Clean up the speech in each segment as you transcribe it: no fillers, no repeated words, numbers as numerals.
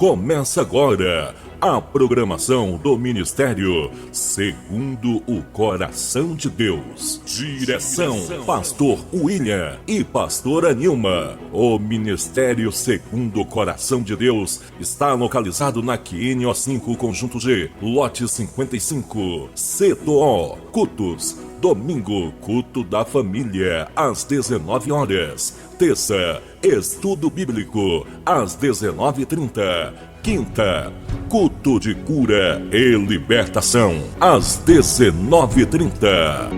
Começa agora a programação do Ministério Segundo o Coração de Deus. Direção, Pastor William e Pastora Nilma. O Ministério Segundo o Coração de Deus está localizado na QNO 5, Conjunto G, lote 55, CTO, Cultos. Domingo, culto da família, às 19 horas. Terça, estudo bíblico, às 19h30. Quinta, culto de cura e libertação, às 19h30.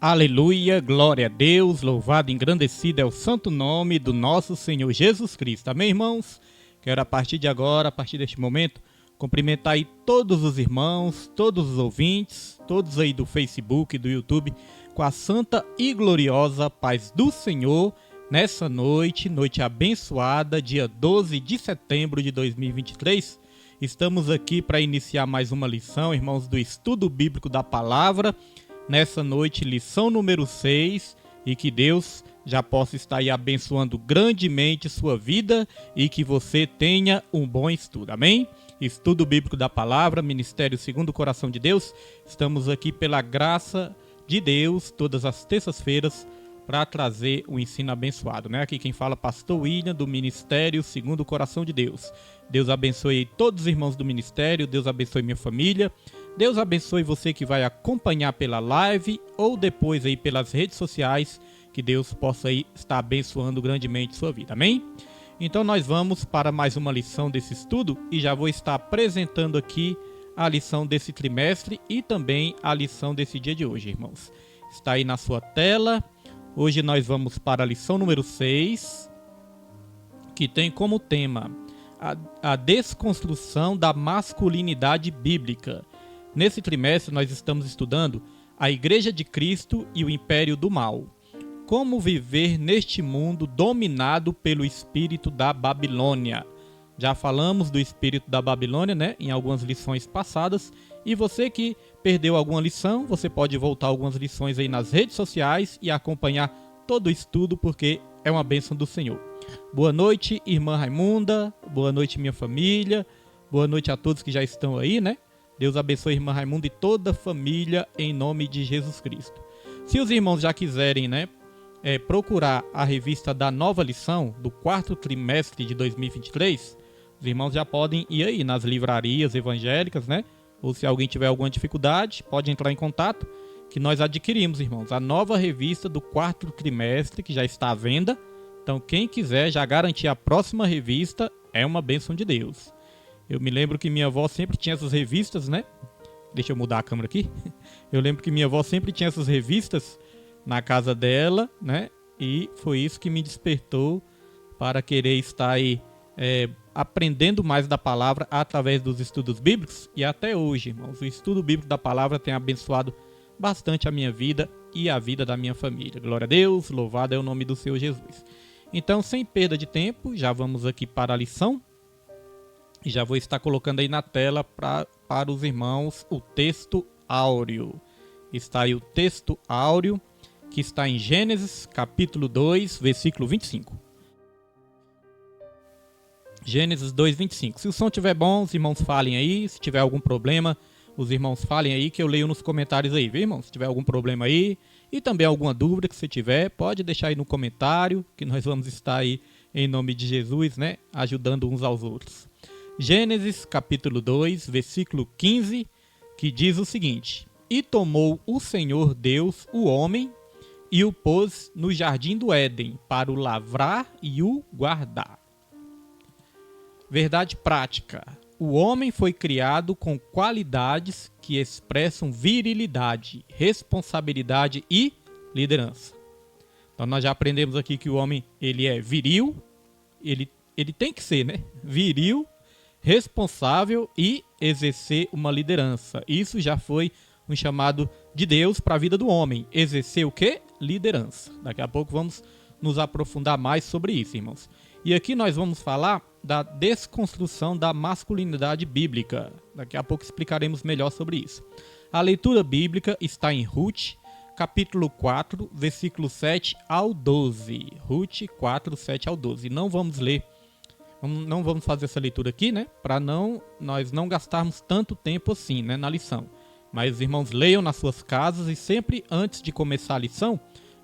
Aleluia, glória a Deus, louvado e engrandecido é o santo nome do nosso Senhor Jesus Cristo. Amém, irmãos? Quero a partir de agora, a partir deste momento, cumprimentar aí todos os irmãos, todos os ouvintes, todos aí do Facebook, do YouTube, com a santa e gloriosa paz do Senhor, nessa noite abençoada, dia 12 de setembro de 2023. Estamos aqui para iniciar mais uma lição, irmãos, do estudo bíblico da palavra. Nessa noite, lição número 6, e que Deus já possa estar aí abençoando grandemente sua vida e que você tenha um bom estudo, amém? Estudo bíblico da palavra, Ministério Segundo o Coração de Deus. Estamos aqui pela graça de Deus, todas as terças-feiras, para trazer um ensino abençoado, né? Aqui quem fala é Pastor William, do Ministério Segundo o Coração de Deus. Deus abençoe todos os irmãos do Ministério, Deus abençoe minha família. Deus abençoe você que vai acompanhar pela live ou depois aí pelas redes sociais, que Deus possa aí estar abençoando grandemente sua vida, amém? Então nós vamos para mais uma lição desse estudo e já vou estar apresentando aqui a lição desse trimestre e também a lição desse dia de hoje, irmãos. Está aí na sua tela. Hoje nós vamos para a lição número 6, que tem como tema a desconstrução da masculinidade bíblica. Nesse trimestre, nós estamos estudando a Igreja de Cristo e o Império do Mal. Como viver neste mundo dominado pelo espírito da Babilônia. Já falamos do espírito da Babilônia, né, em algumas lições passadas. E você que perdeu alguma lição, você pode voltar algumas lições aí nas redes sociais e acompanhar todo o estudo, porque é uma bênção do Senhor. Boa noite, irmã Raimunda. Boa noite, minha família. Boa noite a todos que já estão aí, né? Deus abençoe a irmã Raimunda e toda a família em nome de Jesus Cristo. Se os irmãos já quiserem, né, procurar a revista da nova lição do quarto trimestre de 2023, os irmãos já podem ir aí nas livrarias evangélicas, né? Ou se alguém tiver alguma dificuldade, pode entrar em contato, que nós adquirimos, irmãos, a nova revista do quarto trimestre, que já está à venda. Então, quem quiser já garantir a próxima revista, é uma bênção de Deus. Eu me lembro que minha avó sempre tinha essas revistas, né? Deixa eu mudar a câmera aqui. Eu lembro que minha avó sempre tinha essas revistas na casa dela, né? E foi isso que me despertou para querer estar aí aprendendo mais da palavra através dos estudos bíblicos. E até hoje, irmãos, o estudo bíblico da palavra tem abençoado bastante a minha vida e a vida da minha família. Glória a Deus, louvado é o nome do Senhor Jesus. Então, sem perda de tempo, já vamos aqui para a lição. E já vou estar colocando aí na tela para os irmãos o texto áureo. Está aí o texto áureo, que está em Gênesis, capítulo 2, versículo 25. Gênesis 2, 25. Se o som estiver bom, os irmãos falem aí. Se tiver algum problema, os irmãos falem aí, que eu leio nos comentários aí, viu, irmão? Se tiver algum problema aí e também alguma dúvida que você tiver, pode deixar aí no comentário, que nós vamos estar aí, em nome de Jesus, né, ajudando uns aos outros. Gênesis capítulo 2, versículo 15, que diz o seguinte: E tomou o Senhor Deus o homem e o pôs no jardim do Éden para o lavrar e o guardar. Verdade prática. O homem foi criado com qualidades que expressam virilidade, responsabilidade e liderança. Então nós já aprendemos aqui que o homem ele é viril, ele tem que ser, né? Viril, responsável e exercer uma liderança. Isso já foi um chamado de Deus para a vida do homem. Exercer o quê? Liderança. Daqui a pouco vamos nos aprofundar mais sobre isso, irmãos. E aqui nós vamos falar da desconstrução da masculinidade bíblica. Daqui a pouco explicaremos melhor sobre isso. A leitura bíblica está em Ruth, capítulo 4, versículo 7 ao 12. Ruth 4, 7 ao 12. Não vamos ler, não vamos fazer essa leitura aqui, né? Para nós não gastarmos tanto tempo assim, né, na lição. Mas os irmãos leiam nas suas casas e sempre antes de começar a lição,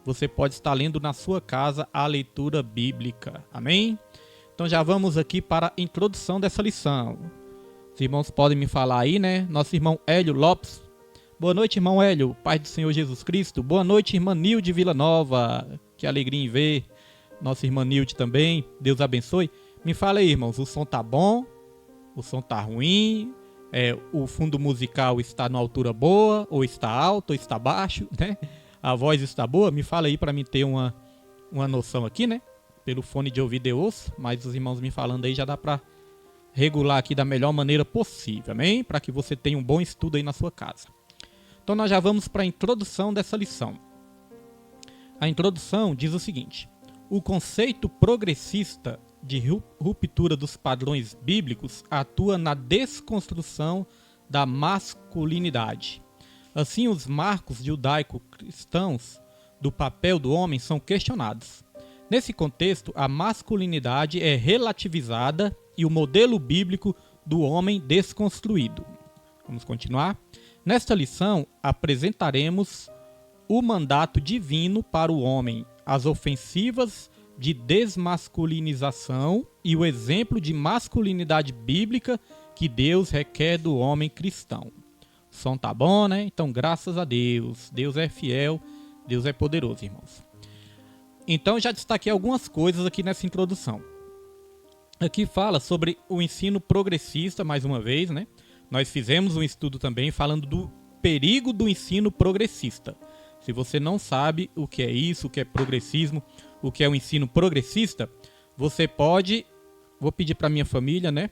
você pode estar lendo na sua casa a leitura bíblica. Amém? Então já vamos aqui para a introdução dessa lição. Os irmãos podem me falar aí, né? Nosso irmão Hélio Lopes. Boa noite, irmão Hélio, Pai do Senhor Jesus Cristo. Boa noite, irmã Nilde Vila Nova. Que alegria em ver. Nossa irmã Nilde também. Deus abençoe. Me fala aí, irmãos, o som tá bom? O som tá ruim? O fundo musical está numa altura boa? Ou está alto? Ou está baixo? Né? A voz está boa? Me fala aí para mim ter uma noção aqui, né? Pelo fone de ouvido eu ouço, mas os irmãos me falando aí já dá para regular aqui da melhor maneira possível, amém? Para que você tenha um bom estudo aí na sua casa. Então nós já vamos para a introdução dessa lição. A introdução diz o seguinte: o conceito progressista de ruptura dos padrões bíblicos atua na desconstrução da masculinidade. Assim, os marcos judaico-cristãos do papel do homem são questionados. Nesse contexto, a masculinidade é relativizada e o modelo bíblico do homem desconstruído. Vamos continuar? Nesta lição, apresentaremos o mandato divino para o homem, as ofensivas de desmasculinização e o exemplo de masculinidade bíblica que Deus requer do homem cristão. O som tá bom, né? Então, graças a Deus. Deus é fiel, Deus é poderoso, irmãos. Então, já destaquei algumas coisas aqui nessa introdução. Aqui fala sobre o ensino progressista, mais uma vez, né? Nós fizemos um estudo também falando do perigo do ensino progressista. Se você não sabe o que é isso, o que é progressismo, o que é o ensino progressista, você pode, vou pedir para minha família, né?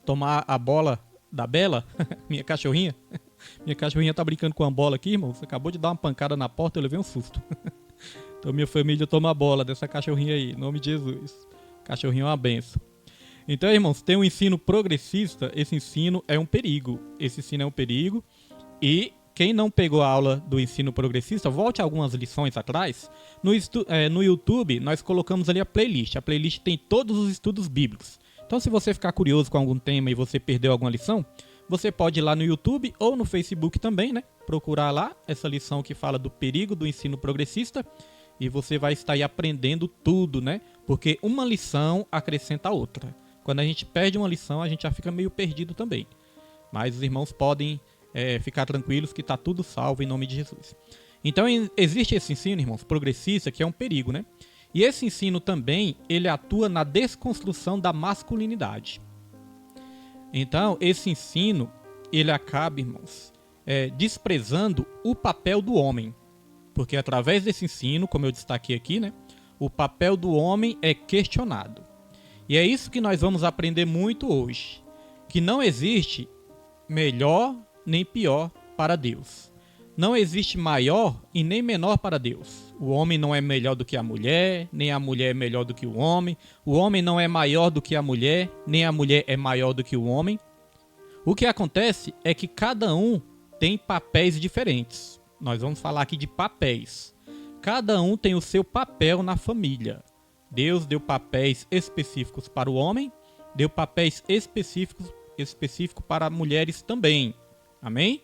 Tomar a bola da Bela, minha cachorrinha. Minha cachorrinha tá brincando com a bola aqui, irmão. Você acabou de dar uma pancada na porta, eu levei um susto. Então minha família toma a bola dessa cachorrinha aí, em nome de Jesus. Cachorrinho é uma benção. Então, irmãos, tem um ensino progressista, esse ensino é um perigo. Esse ensino é um perigo. E quem não pegou a aula do ensino progressista, volte algumas lições atrás. No YouTube, nós colocamos ali a playlist. A playlist tem todos os estudos bíblicos. Então, se você ficar curioso com algum tema e você perdeu alguma lição, você pode ir lá no YouTube ou no Facebook também, né? Procurar lá essa lição que fala do perigo do ensino progressista. E você vai estar aí aprendendo tudo, né? Porque uma lição acrescenta a outra. Quando a gente perde uma lição, a gente já fica meio perdido também. Mas os irmãos podem ficar tranquilos que está tudo salvo em nome de Jesus. Então existe esse ensino, irmãos, progressista, que é um perigo, né? E esse ensino também, ele atua na desconstrução da masculinidade. Então, esse ensino, ele acaba, irmãos, desprezando o papel do homem. Porque através desse ensino, como eu destaquei aqui, né, o papel do homem é questionado. E é isso que nós vamos aprender muito hoje. Que não existe melhor nem pior para Deus. Não existe maior e nem menor para Deus. O homem não é melhor do que a mulher, nem a mulher é melhor do que o homem. O homem não é maior do que a mulher, nem a mulher é maior do que o homem. O que acontece é que cada um tem papéis diferentes. Nós vamos falar aqui de papéis. Cada um tem o seu papel na família. Deus deu papéis específicos para o homem, deu papéis específicos para mulheres também. Amém?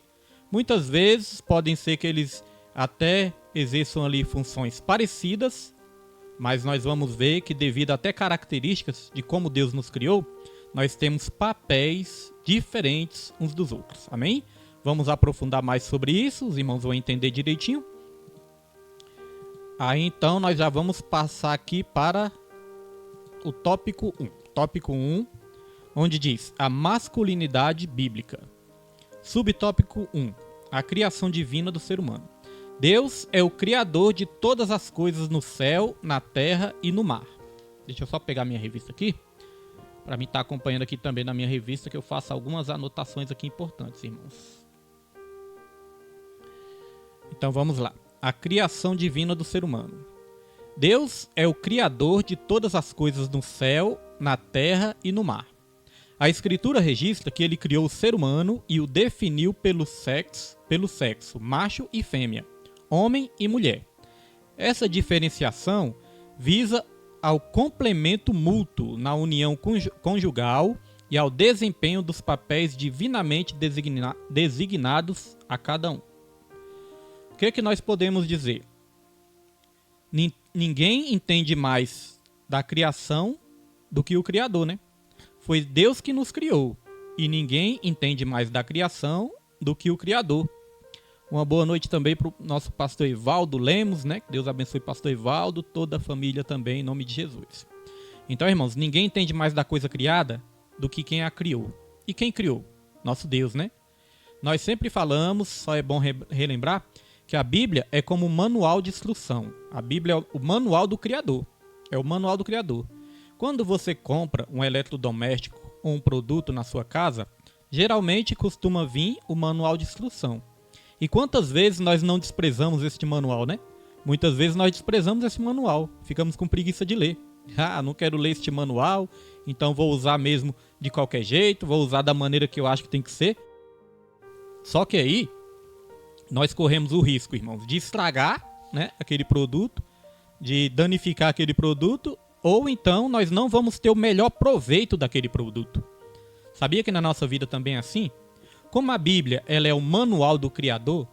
Muitas vezes podem ser que eles até exerçam ali funções parecidas, mas nós vamos ver que devido até características de como Deus nos criou, nós temos papéis diferentes uns dos outros. Amém? Vamos aprofundar mais sobre isso, os irmãos vão entender direitinho. Aí então nós já vamos passar aqui para o tópico 1. Tópico 1, onde diz a masculinidade bíblica. Subtópico 1, a criação divina do ser humano. Deus é o criador de todas as coisas no céu, na terra e no mar. Deixa eu só pegar minha revista aqui, para mim estar acompanhando aqui também na minha revista, que eu faço algumas anotações aqui importantes, irmãos. Então vamos lá. A criação divina do ser humano. Deus é o criador de todas as coisas no céu, na terra e no mar. A Escritura registra que ele criou o ser humano e o definiu pelo sexo, macho e fêmea, homem e mulher. Essa diferenciação visa ao complemento mútuo na união conjugal e ao desempenho dos papéis divinamente designados a cada um. O que nós podemos dizer? Ninguém entende mais da criação do que o Criador, né? Foi Deus que nos criou e ninguém entende mais da criação do que o Criador. Uma boa noite também para o nosso pastor Evaldo Lemos, né? Que Deus abençoe o pastor Evaldo, toda a família também, em nome de Jesus. Então, irmãos, ninguém entende mais da coisa criada do que quem a criou. E quem criou? Nosso Deus, né? Nós sempre falamos, só é bom relembrar, que a Bíblia é como um manual de instrução. A Bíblia é o manual do Criador. É o manual do Criador. Quando você compra um eletrodoméstico ou um produto na sua casa, geralmente costuma vir o manual de instrução. E quantas vezes nós não desprezamos este manual, né? Muitas vezes nós desprezamos esse manual, ficamos com preguiça de ler. Ah, não quero ler este manual, então vou usar mesmo de qualquer jeito, vou usar da maneira que eu acho que tem que ser. Só que aí, nós corremos o risco, irmãos, de estragar, né, aquele produto, de danificar aquele produto, ou então nós não vamos ter o melhor proveito daquele produto. Sabia que na nossa vida também é assim? Como a Bíblia ela é o manual do Criador,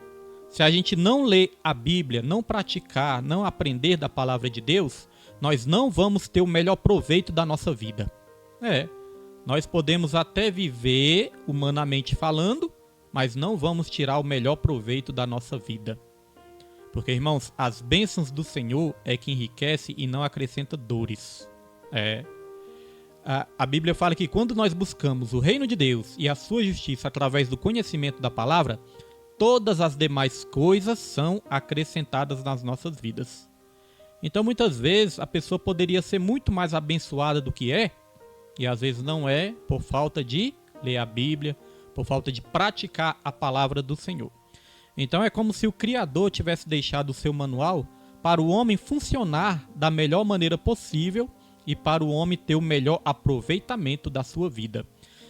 se a gente não ler a Bíblia, não praticar, não aprender da palavra de Deus, nós não vamos ter o melhor proveito da nossa vida. Nós podemos até viver humanamente falando, mas não vamos tirar o melhor proveito da nossa vida. Porque, irmãos, as bênçãos do Senhor é que enriquece e não acrescenta dores. A Bíblia fala que quando nós buscamos o reino de Deus e a sua justiça através do conhecimento da palavra, todas as demais coisas são acrescentadas nas nossas vidas. Então, muitas vezes, a pessoa poderia ser muito mais abençoada do que é, e às vezes não é, por falta de ler a Bíblia, por falta de praticar a palavra do Senhor. Então é como se o Criador tivesse deixado o seu manual para o homem funcionar da melhor maneira possível e para o homem ter o melhor aproveitamento da sua vida.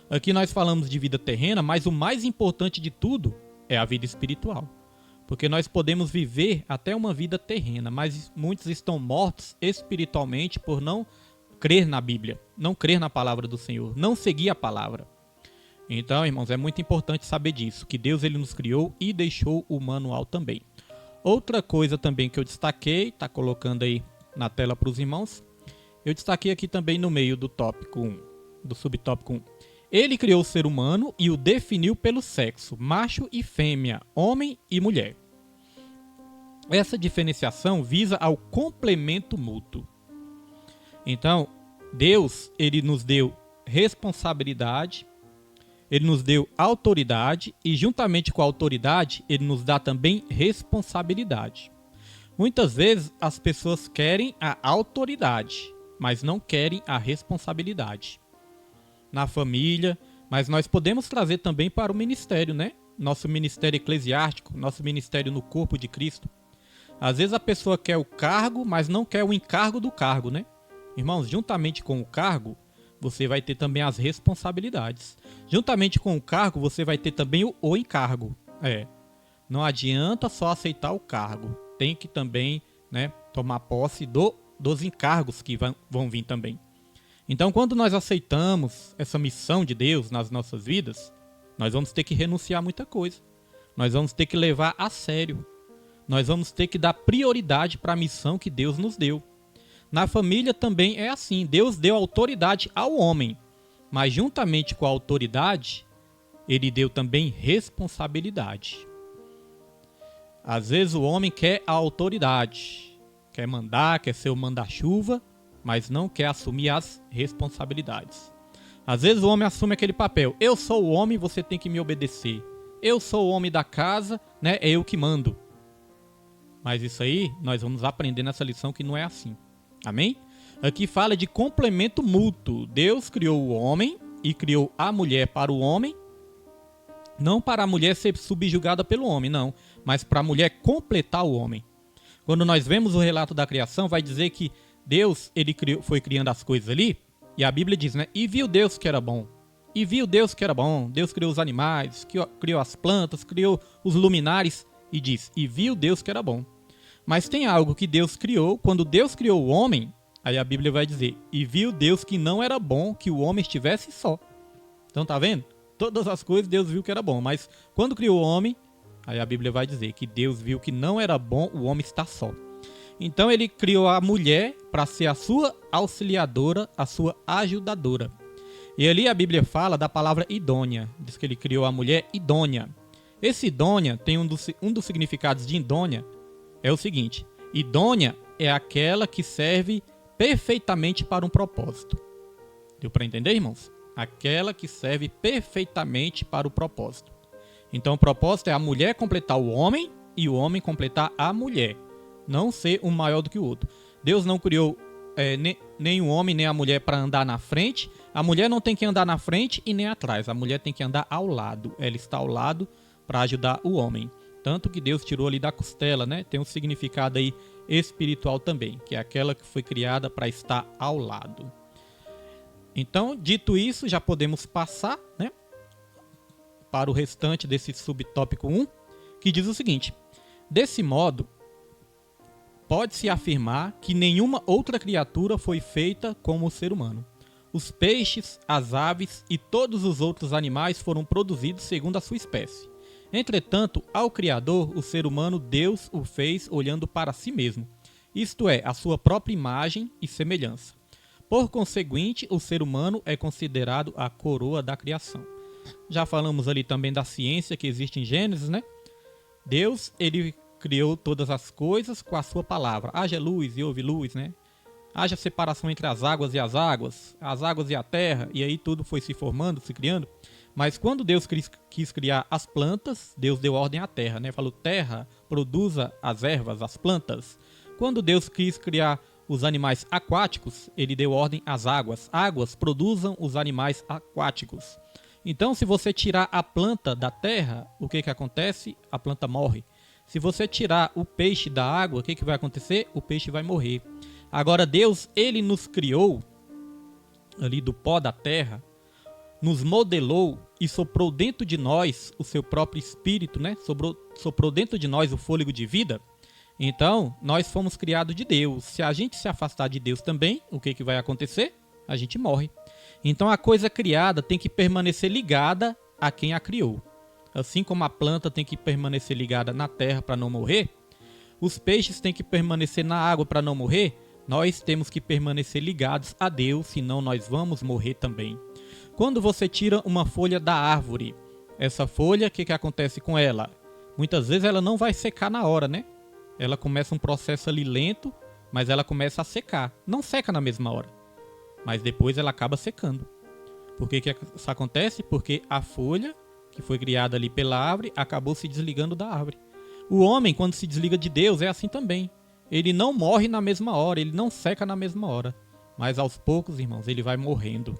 Aqui nós falamos de vida terrena, mas o mais importante de tudo é a vida espiritual. Porque nós podemos viver até uma vida terrena, mas muitos estão mortos espiritualmente por não crer na Bíblia, não crer na palavra do Senhor, não seguir a palavra. Então, irmãos, é muito importante saber disso, que Deus ele nos criou e deixou o manual também. Outra coisa também que eu destaquei, está colocando aí na tela para os irmãos, eu destaquei aqui também no meio do tópico 1, do subtópico 1. Ele criou o ser humano e o definiu pelo sexo, macho e fêmea, homem e mulher. Essa diferenciação visa ao complemento mútuo. Então, Deus ele nos deu responsabilidade, ele nos deu autoridade e juntamente com a autoridade, ele nos dá também responsabilidade. Muitas vezes as pessoas querem a autoridade, mas não querem a responsabilidade. Na família, mas nós podemos trazer também para o ministério, né? Nosso ministério eclesiástico, nosso ministério no corpo de Cristo. Às vezes a pessoa quer o cargo, mas não quer o encargo do cargo, né? Irmãos, juntamente com o cargo, você vai ter também as responsabilidades. Juntamente com o cargo, você vai ter também o encargo. Não adianta só aceitar o cargo. Tem que também, né, tomar posse dos encargos que vão vir também. Então, quando nós aceitamos essa missão de Deus nas nossas vidas, nós vamos ter que renunciar a muita coisa. Nós vamos ter que levar a sério. Nós vamos ter que dar prioridade para a missão que Deus nos deu. Na família também é assim. Deus deu autoridade ao homem, mas juntamente com a autoridade, ele deu também responsabilidade. Às vezes o homem quer a autoridade, quer mandar, quer ser o manda-chuva, mas não quer assumir as responsabilidades. Às vezes o homem assume aquele papel: eu sou o homem, você tem que me obedecer. Eu sou o homem da casa, né? É eu que mando. Mas isso aí nós vamos aprender nessa lição que não é assim. Amém? Aqui fala de complemento mútuo. Deus criou o homem e criou a mulher para o homem, não para a mulher ser subjugada pelo homem, não, mas para a mulher completar o homem. Quando nós vemos o relato da criação, vai dizer que Deus foi criando as coisas ali, e a Bíblia diz, né? E viu Deus que era bom. E viu Deus que era bom. Deus criou os animais, criou as plantas, criou os luminares, e diz, e viu Deus que era bom. Mas tem algo que Deus criou, quando Deus criou o homem, aí a Bíblia vai dizer, e viu Deus que não era bom que o homem estivesse só. Então tá vendo? Todas as coisas Deus viu que era bom, mas quando criou o homem, aí a Bíblia vai dizer que Deus viu que não era bom o homem estar só. Então ele criou a mulher para ser a sua auxiliadora, a sua ajudadora. E ali a Bíblia fala da palavra idônea, diz que ele criou a mulher idônea. Esse idônea tem um dos significados de idônea, é o seguinte: idônea é aquela que serve perfeitamente para um propósito. Deu para entender, irmãos? Aquela que serve perfeitamente para o propósito. Então o propósito é a mulher completar o homem e o homem completar a mulher. Não ser um maior do que o outro. Deus não criou nem o homem nem a mulher para andar na frente. A mulher não tem que andar na frente e nem atrás. A mulher tem que andar ao lado. Ela está ao lado para ajudar o homem. Tanto que Deus tirou ali da costela, né? Tem um significado aí espiritual também, que é aquela que foi criada para estar ao lado. Então, dito isso, já podemos passar, né, para o restante desse subtópico 1, que diz o seguinte: desse modo, pode-se afirmar que nenhuma outra criatura foi feita como o ser humano. Os peixes, as aves e todos os outros animais foram produzidos segundo a sua espécie. Entretanto, ao Criador, o ser humano, Deus o fez olhando para si mesmo, isto é, a sua própria imagem e semelhança. Por conseguinte, o ser humano é considerado a coroa da criação. Já falamos ali também da ciência que existe em Gênesis, né? Deus, ele criou todas as coisas com a sua palavra. Haja luz e houve luz, né? Haja separação entre as águas e a terra, e aí tudo foi se formando, se criando. Mas quando Deus quis criar as plantas, Deus deu ordem à terra, né? Falou: terra, produza as ervas, as plantas. Quando Deus quis criar os animais aquáticos, ele deu ordem às águas. Águas produzam os animais aquáticos. Então, se você tirar a planta da terra, o que acontece? A planta morre. Se você tirar o peixe da água, o que vai acontecer? O peixe vai morrer. Agora, Deus, ele nos criou ali do pó da terra, nos modelou e soprou dentro de nós o seu próprio espírito, né? Soprou dentro de nós o fôlego de vida. Então, nós fomos criados de Deus. Se a gente se afastar de Deus também, o que vai acontecer? A gente morre. Então, a coisa criada tem que permanecer ligada a quem a criou. Assim como a planta tem que permanecer ligada na terra para não morrer, os peixes têm que permanecer na água para não morrer, nós temos que permanecer ligados a Deus, senão nós vamos morrer também. Quando você tira uma folha da árvore, essa folha, o que acontece com ela? Muitas vezes ela não vai secar na hora, né? Ela começa um processo ali lento, mas ela começa a secar. Não seca na mesma hora, mas depois ela acaba secando. Por que isso acontece? Porque a folha que foi criada ali pela árvore acabou se desligando da árvore. O homem, quando se desliga de Deus, é assim também. Ele não morre na mesma hora, ele não seca na mesma hora. Mas aos poucos, irmãos, ele vai morrendo.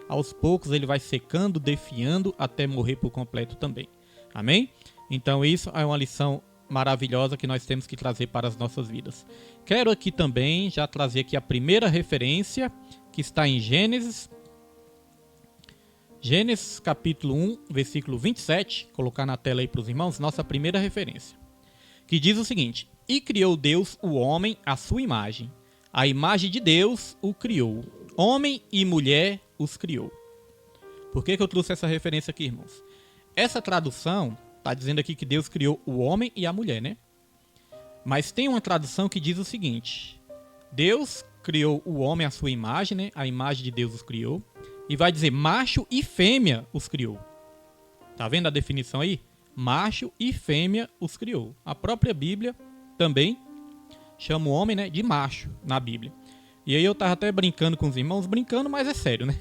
Aos poucos ele vai secando, definhando, até morrer por completo também. Amém? Então isso é uma lição maravilhosa que nós temos que trazer para as nossas vidas. Quero aqui também já trazer aqui a primeira referência, que está em Gênesis capítulo 1, versículo 27, colocar na tela aí para os irmãos, nossa primeira referência, que diz o seguinte: e criou Deus o homem à sua imagem, a imagem de Deus o criou, homem e mulher os criou. Por que eu trouxe essa referência aqui, irmãos? Essa tradução está dizendo aqui que Deus criou o homem e a mulher, né? Mas tem uma tradução que diz o seguinte: Deus criou o homem à sua imagem, né? A imagem de Deus os criou. E vai dizer macho e fêmea os criou. Tá vendo a definição aí? Macho e fêmea os criou. A própria Bíblia também chama o homem, né, de macho na Bíblia. E aí eu tava até brincando com os irmãos, brincando, mas é sério, né?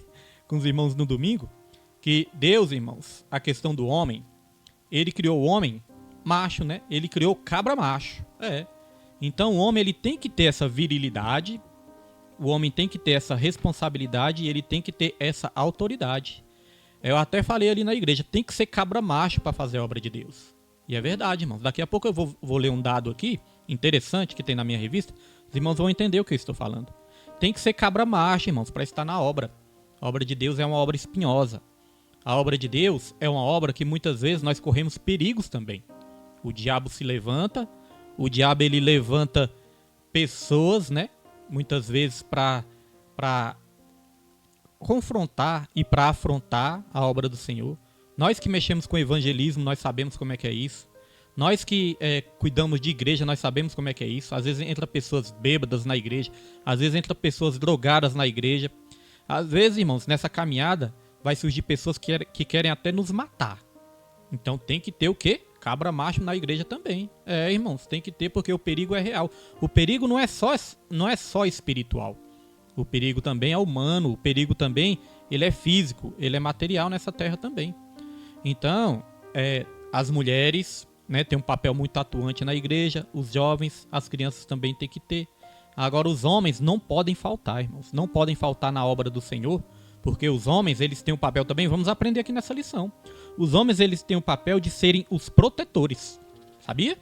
Com os irmãos no domingo, que Deus, irmãos, a questão do homem, ele criou o homem macho, né? Ele criou cabra macho. Então o homem ele tem que ter essa virilidade, o homem tem que ter essa responsabilidade e ele tem que ter essa autoridade. Eu até falei ali na igreja, tem que ser cabra macho para fazer a obra de Deus. E é verdade, irmãos. Daqui a pouco eu vou ler um dado aqui, interessante, que tem na minha revista. Os irmãos vão entender o que eu estou falando. Tem que ser cabra macho, irmãos, para estar na obra. A obra de Deus é uma obra espinhosa. A obra de Deus é uma obra que muitas vezes nós corremos perigos também. O diabo se levanta, o diabo ele levanta pessoas, né? Muitas vezes para confrontar e para afrontar a obra do Senhor. Nós que mexemos com evangelismo, nós sabemos como é que é isso. Nós que cuidamos de igreja, nós sabemos como é que é isso. Às vezes entra pessoas bêbadas na igreja, às vezes entra pessoas drogadas na igreja. Às vezes, irmãos, nessa caminhada vai surgir pessoas que querem até nos matar. Então tem que ter o quê? Cabra macho na igreja também. Irmãos, tem que ter porque o perigo é real. O perigo não é só espiritual. O perigo também é humano, o perigo também ele é físico, ele é material nessa terra também. Então, as mulheres, né, têm um papel muito atuante na igreja, os jovens, as crianças também têm que ter. Agora, os homens não podem faltar, irmãos, não podem faltar na obra do Senhor, porque os homens, eles têm um papel também, vamos aprender aqui nessa lição. Os homens, eles têm o papel de serem os protetores, sabia?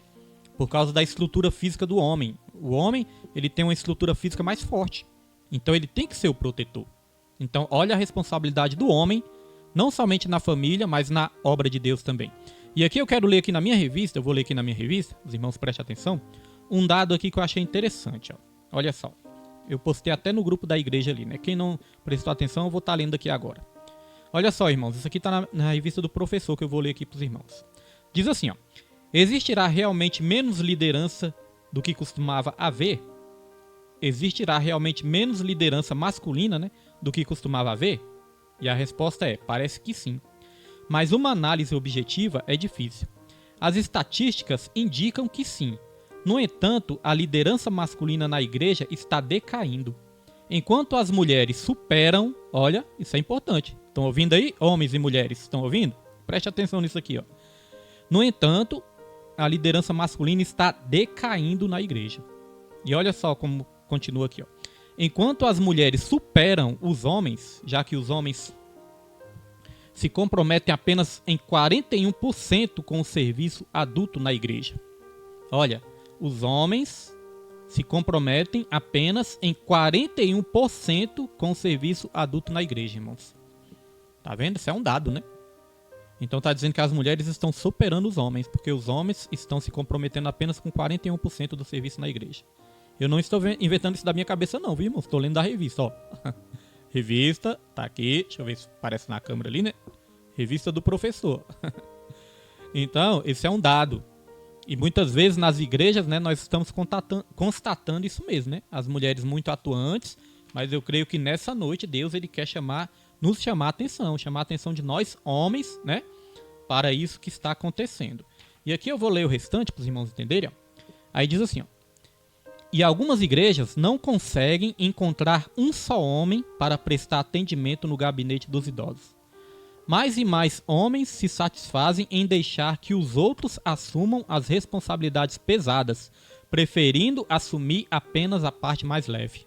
Por causa da estrutura física do homem. O homem, ele tem uma estrutura física mais forte, então ele tem que ser o protetor. Então, olha a responsabilidade do homem, não somente na família, mas na obra de Deus também. E aqui eu quero ler aqui na minha revista, eu vou ler aqui na minha revista, os irmãos prestem atenção, um dado aqui que eu achei interessante, ó. Olha só, eu postei até no grupo da igreja ali, né? Quem não prestou atenção, eu vou estar lendo aqui agora. Olha só, irmãos, isso aqui está na revista do professor que eu vou ler aqui para os irmãos. Diz assim, ó, existirá realmente menos liderança do que costumava haver? Existirá realmente menos liderança masculina, né, do que costumava haver? E a resposta é, parece que sim. Mas uma análise objetiva é difícil. As estatísticas indicam que sim. No entanto, a liderança masculina na igreja está decaindo. Enquanto as mulheres superam... Olha, isso é importante. Estão ouvindo aí? Homens e mulheres, estão ouvindo? Preste atenção nisso aqui, ó. No entanto, a liderança masculina está decaindo na igreja. E olha só como continua aqui, ó. Enquanto as mulheres superam os homens, já que os homens se comprometem apenas em 41% com o serviço adulto na igreja. Olha, os homens se comprometem apenas em 41% com o serviço adulto na igreja, irmãos. Tá vendo? Isso é um dado, né? Então tá dizendo que as mulheres estão superando os homens, porque os homens estão se comprometendo apenas com 41% do serviço na igreja. Eu não estou inventando isso da minha cabeça não, viu, irmãos? Estou lendo da revista, ó. Revista, tá aqui, deixa eu ver se aparece na câmera ali, né? Revista do professor. Então, esse é um dado. E muitas vezes nas igrejas, né, nós estamos constatando isso mesmo, né? As mulheres muito atuantes, mas eu creio que nessa noite Deus ele quer nos chamar a atenção de nós homens, né? Para isso que está acontecendo. E aqui eu vou ler o restante para os irmãos entenderem. Ó. Aí diz assim, ó. E algumas igrejas não conseguem encontrar um só homem para prestar atendimento no gabinete dos idosos. Mais e mais homens se satisfazem em deixar que os outros assumam as responsabilidades pesadas, preferindo assumir apenas a parte mais leve.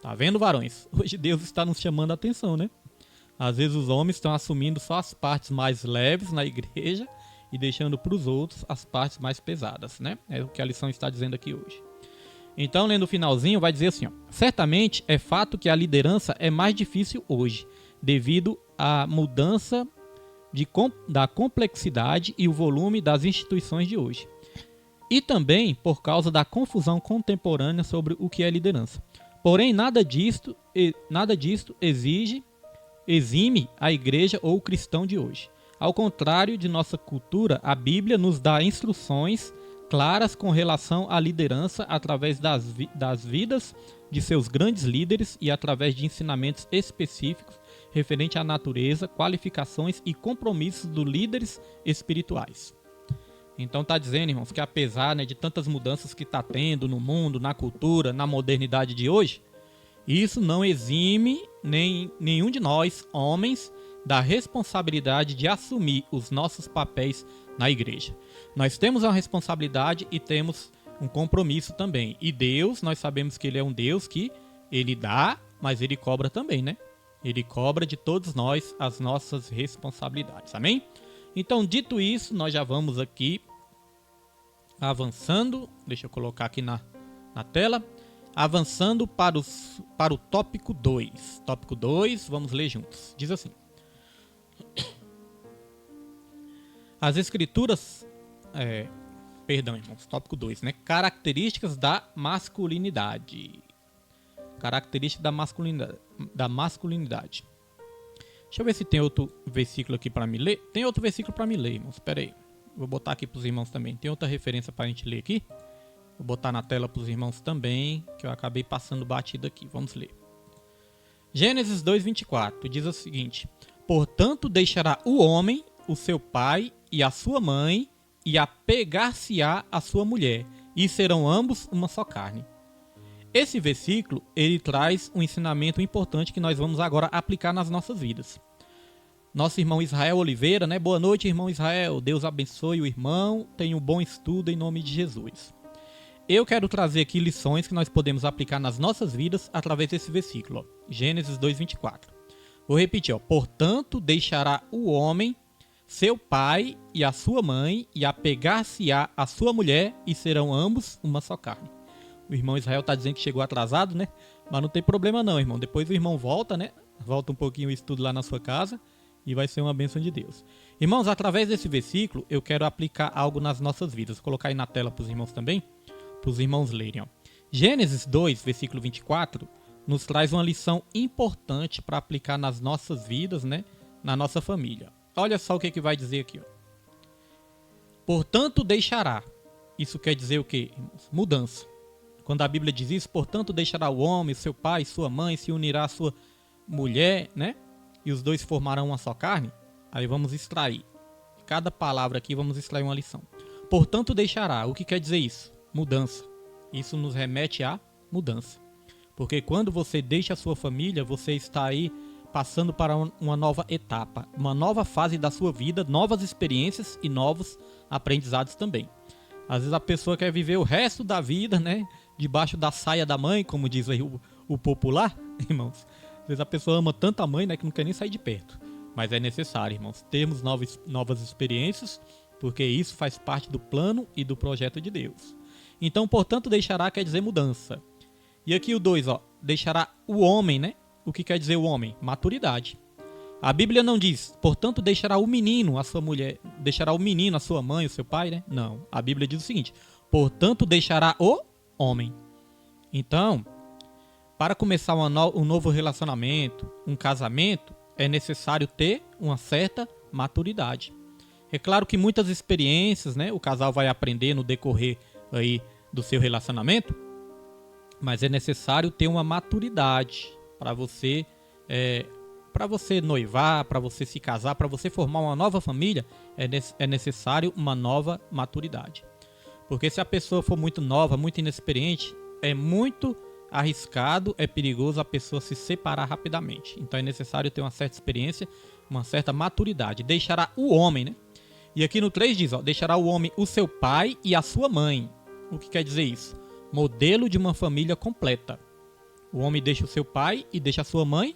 Tá vendo, varões? Hoje Deus está nos chamando a atenção, né? Às vezes os homens estão assumindo só as partes mais leves na igreja e deixando para os outros as partes mais pesadas, né? É o que a lição está dizendo aqui hoje. Então, lendo o finalzinho, vai dizer assim, ó, certamente é fato que a liderança é mais difícil hoje, devido à mudança da complexidade e o volume das instituições de hoje. E também por causa da confusão contemporânea sobre o que é liderança. Porém, nada disto exime a igreja ou o cristão de hoje. Ao contrário de nossa cultura, a Bíblia nos dá instruções claras com relação à liderança através das vidas de seus grandes líderes e através de ensinamentos específicos referente à natureza, qualificações e compromissos dos líderes espirituais. Então está dizendo, irmãos, que apesar, né, de tantas mudanças que está tendo no mundo, na cultura, na modernidade de hoje, isso não exime nenhum de nós, homens, da responsabilidade de assumir os nossos papéis na igreja. Nós temos uma responsabilidade e temos um compromisso também. E Deus, nós sabemos que Ele é um Deus que Ele dá, mas Ele cobra também, né? Ele cobra de todos nós as nossas responsabilidades. Amém? Então, dito isso, nós já vamos aqui avançando. Deixa eu colocar aqui na tela. Avançando para o tópico 2. Tópico 2, vamos ler juntos. Diz assim. As escrituras... Perdão, irmãos. Tópico 2, né? Características da masculinidade. Característica da masculinidade. Deixa eu ver se tem outro versículo aqui para me ler. Tem outro versículo para me ler, irmãos. Espera aí. Vou botar aqui para os irmãos também. Tem outra referência para a gente ler aqui. Vou botar na tela para os irmãos também, que eu acabei passando batido aqui. Vamos ler. Gênesis 2:24 diz o seguinte: portanto deixará o homem, o seu pai e a sua mãe, e apegar-se-á a sua mulher, e serão ambos uma só carne. Esse versículo, ele traz um ensinamento importante que nós vamos agora aplicar nas nossas vidas. Nosso irmão Israel Oliveira, né? Boa noite, irmão Israel. Deus abençoe o irmão. Tenha um bom estudo em nome de Jesus. Eu quero trazer aqui lições que nós podemos aplicar nas nossas vidas através desse versículo. Ó. Gênesis 2:24. Vou repetir. Ó. Portanto, deixará o homem, seu pai e a sua mãe, e apegar-se-á a sua mulher, e serão ambos uma só carne. O irmão Israel está dizendo que chegou atrasado, né? Mas não tem problema não, irmão. Depois o irmão volta, né? Volta um pouquinho o estudo lá na sua casa e vai ser uma bênção de Deus. Irmãos, através desse versículo, eu quero aplicar algo nas nossas vidas. Vou colocar aí na tela para os irmãos também, para os irmãos lerem. Ó. Gênesis 2, versículo 24, nos traz uma lição importante para aplicar nas nossas vidas, né? Na nossa família. Olha só o que vai dizer aqui. Ó. Portanto, deixará. Isso quer dizer o quê, irmãos? Mudança. Quando a Bíblia diz isso, portanto, deixará o homem, seu pai, sua mãe, se unirá à sua mulher, né? E os dois formarão uma só carne. Aí vamos extrair. Cada palavra aqui vamos extrair uma lição. Portanto, deixará. O que quer dizer isso? Mudança. Isso nos remete à mudança. Porque quando você deixa a sua família, você está aí passando para uma nova etapa, uma nova fase da sua vida, novas experiências e novos aprendizados também. Às vezes a pessoa quer viver o resto da vida, né? Debaixo da saia da mãe, como diz aí o popular, irmãos. Às vezes a pessoa ama tanto a mãe, né, que não quer nem sair de perto. Mas é necessário, irmãos, termos novas experiências, porque isso faz parte do plano e do projeto de Deus. Então, portanto, deixará quer dizer mudança. E aqui o 2, ó, deixará o homem, né? O que quer dizer o homem? Maturidade. A Bíblia não diz, portanto, deixará o menino a sua mulher, deixará o menino a sua mãe, o seu pai, né? Não. A Bíblia diz o seguinte, portanto, deixará o homem. Então, para começar um novo relacionamento, um casamento, é necessário ter uma certa maturidade. É claro que muitas experiências, né, o casal vai aprender no decorrer aí do seu relacionamento, mas é necessário ter uma maturidade para você noivar, para você se casar, para você formar uma nova família, é necessário uma nova maturidade. Porque se a pessoa for muito nova, muito inexperiente, é muito arriscado, é perigoso a pessoa se separar rapidamente. Então é necessário ter uma certa experiência, uma certa maturidade. Deixará o homem, né? E aqui no 3 diz, ó, deixará o homem o seu pai e a sua mãe. O que quer dizer isso? Modelo de uma família completa. O homem deixa o seu pai e deixa a sua mãe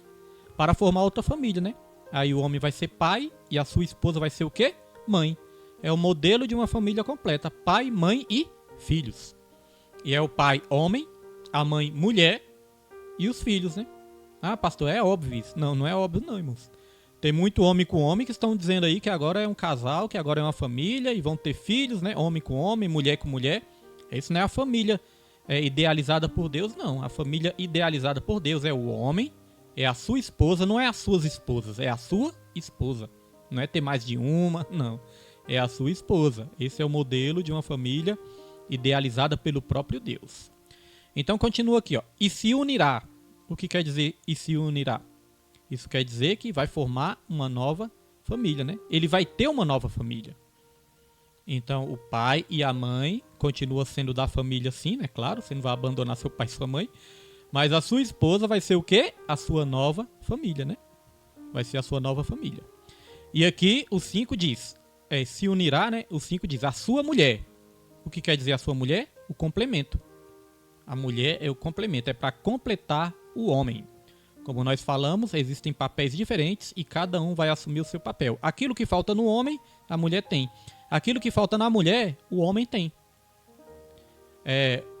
para formar outra família, né? Aí o homem vai ser pai e a sua esposa vai ser o quê? Mãe. É o modelo de uma família completa. Pai, mãe e filhos. E é o pai homem, a mãe mulher e os filhos, né? Ah, pastor, é óbvio isso. Não, não é óbvio não, irmãos. Tem muito homem com homem que estão dizendo aí que agora é um casal, que agora é uma família e vão ter filhos, né? Homem com homem, mulher com mulher. Isso não é a família idealizada por Deus, não. A família idealizada por Deus é o homem, é a sua esposa, não é as suas esposas, é a sua esposa. Não é ter mais de uma, não. É a sua esposa. Esse é o modelo de uma família idealizada pelo próprio Deus. Então continua aqui, ó. E se unirá. O que quer dizer e se unirá? Isso quer dizer que vai formar uma nova família, né? Ele vai ter uma nova família. Então, o pai e a mãe continuam sendo da família, sim, né? Claro, você não vai abandonar seu pai e sua mãe. Mas a sua esposa vai ser o quê? A sua nova família, né? Vai ser a sua nova família. E aqui o 5 diz, se unirá, né? O 5 diz, a sua mulher. O que quer dizer a sua mulher? O complemento. A mulher é o complemento, é para completar o homem. Como nós falamos, existem papéis diferentes e cada um vai assumir o seu papel. Aquilo que falta no homem, a mulher tem. Aquilo que falta na mulher, o homem tem.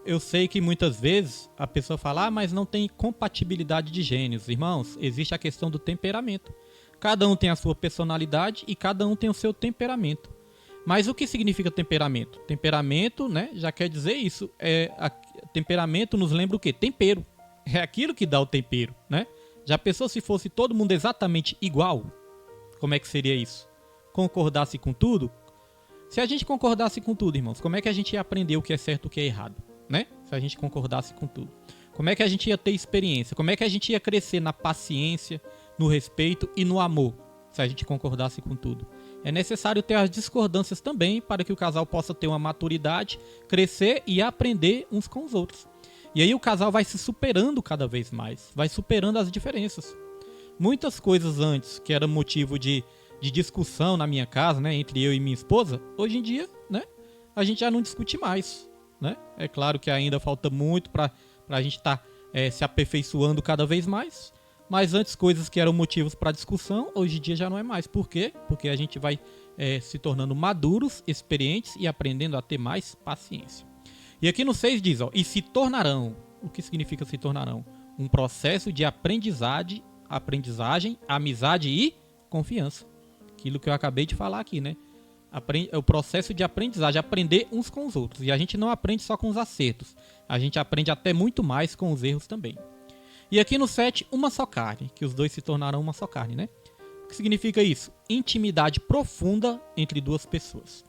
Eu sei que muitas vezes a pessoa fala, mas não tem compatibilidade de gênios. Irmãos, existe a questão do temperamento. Cada um tem a sua personalidade e cada um tem o seu temperamento. Mas o que significa temperamento? Temperamento, né, já quer dizer isso. Temperamento nos lembra o quê? Tempero. É aquilo que dá o tempero, né? Já pensou se fosse todo mundo exatamente igual? Como é que seria isso? Concordasse com tudo? Se a gente concordasse com tudo, irmãos, como é que a gente ia aprender o que é certo e o que é errado, né? Se a gente concordasse com tudo. Como é que a gente ia ter experiência? Como é que a gente ia crescer na paciência, no respeito e no amor, se a gente concordasse com tudo? É necessário ter as discordâncias também para que o casal possa ter uma maturidade, crescer e aprender uns com os outros. E aí o casal vai se superando cada vez mais, vai superando as diferenças. Muitas coisas antes que era motivo de discussão na minha casa, né, entre eu e minha esposa, hoje em dia, né, a gente já não discute mais, né? É claro que ainda falta muito para a gente estar se aperfeiçoando cada vez mais, mas antes coisas que eram motivos para discussão, hoje em dia já não é mais. Por quê? Porque a gente vai se tornando maduros, experientes e aprendendo a ter mais paciência. E aqui no 6 diz, e se tornarão. O que significa se tornarão? Um processo de aprendizagem, amizade e confiança. Aquilo que eu acabei de falar aqui, né? O processo de aprendizagem, aprender uns com os outros. E a gente não aprende só com os acertos. A gente aprende até muito mais com os erros também. E aqui no 7, uma só carne. Que os dois se tornarão uma só carne, né? O que significa isso? Intimidade profunda entre duas pessoas.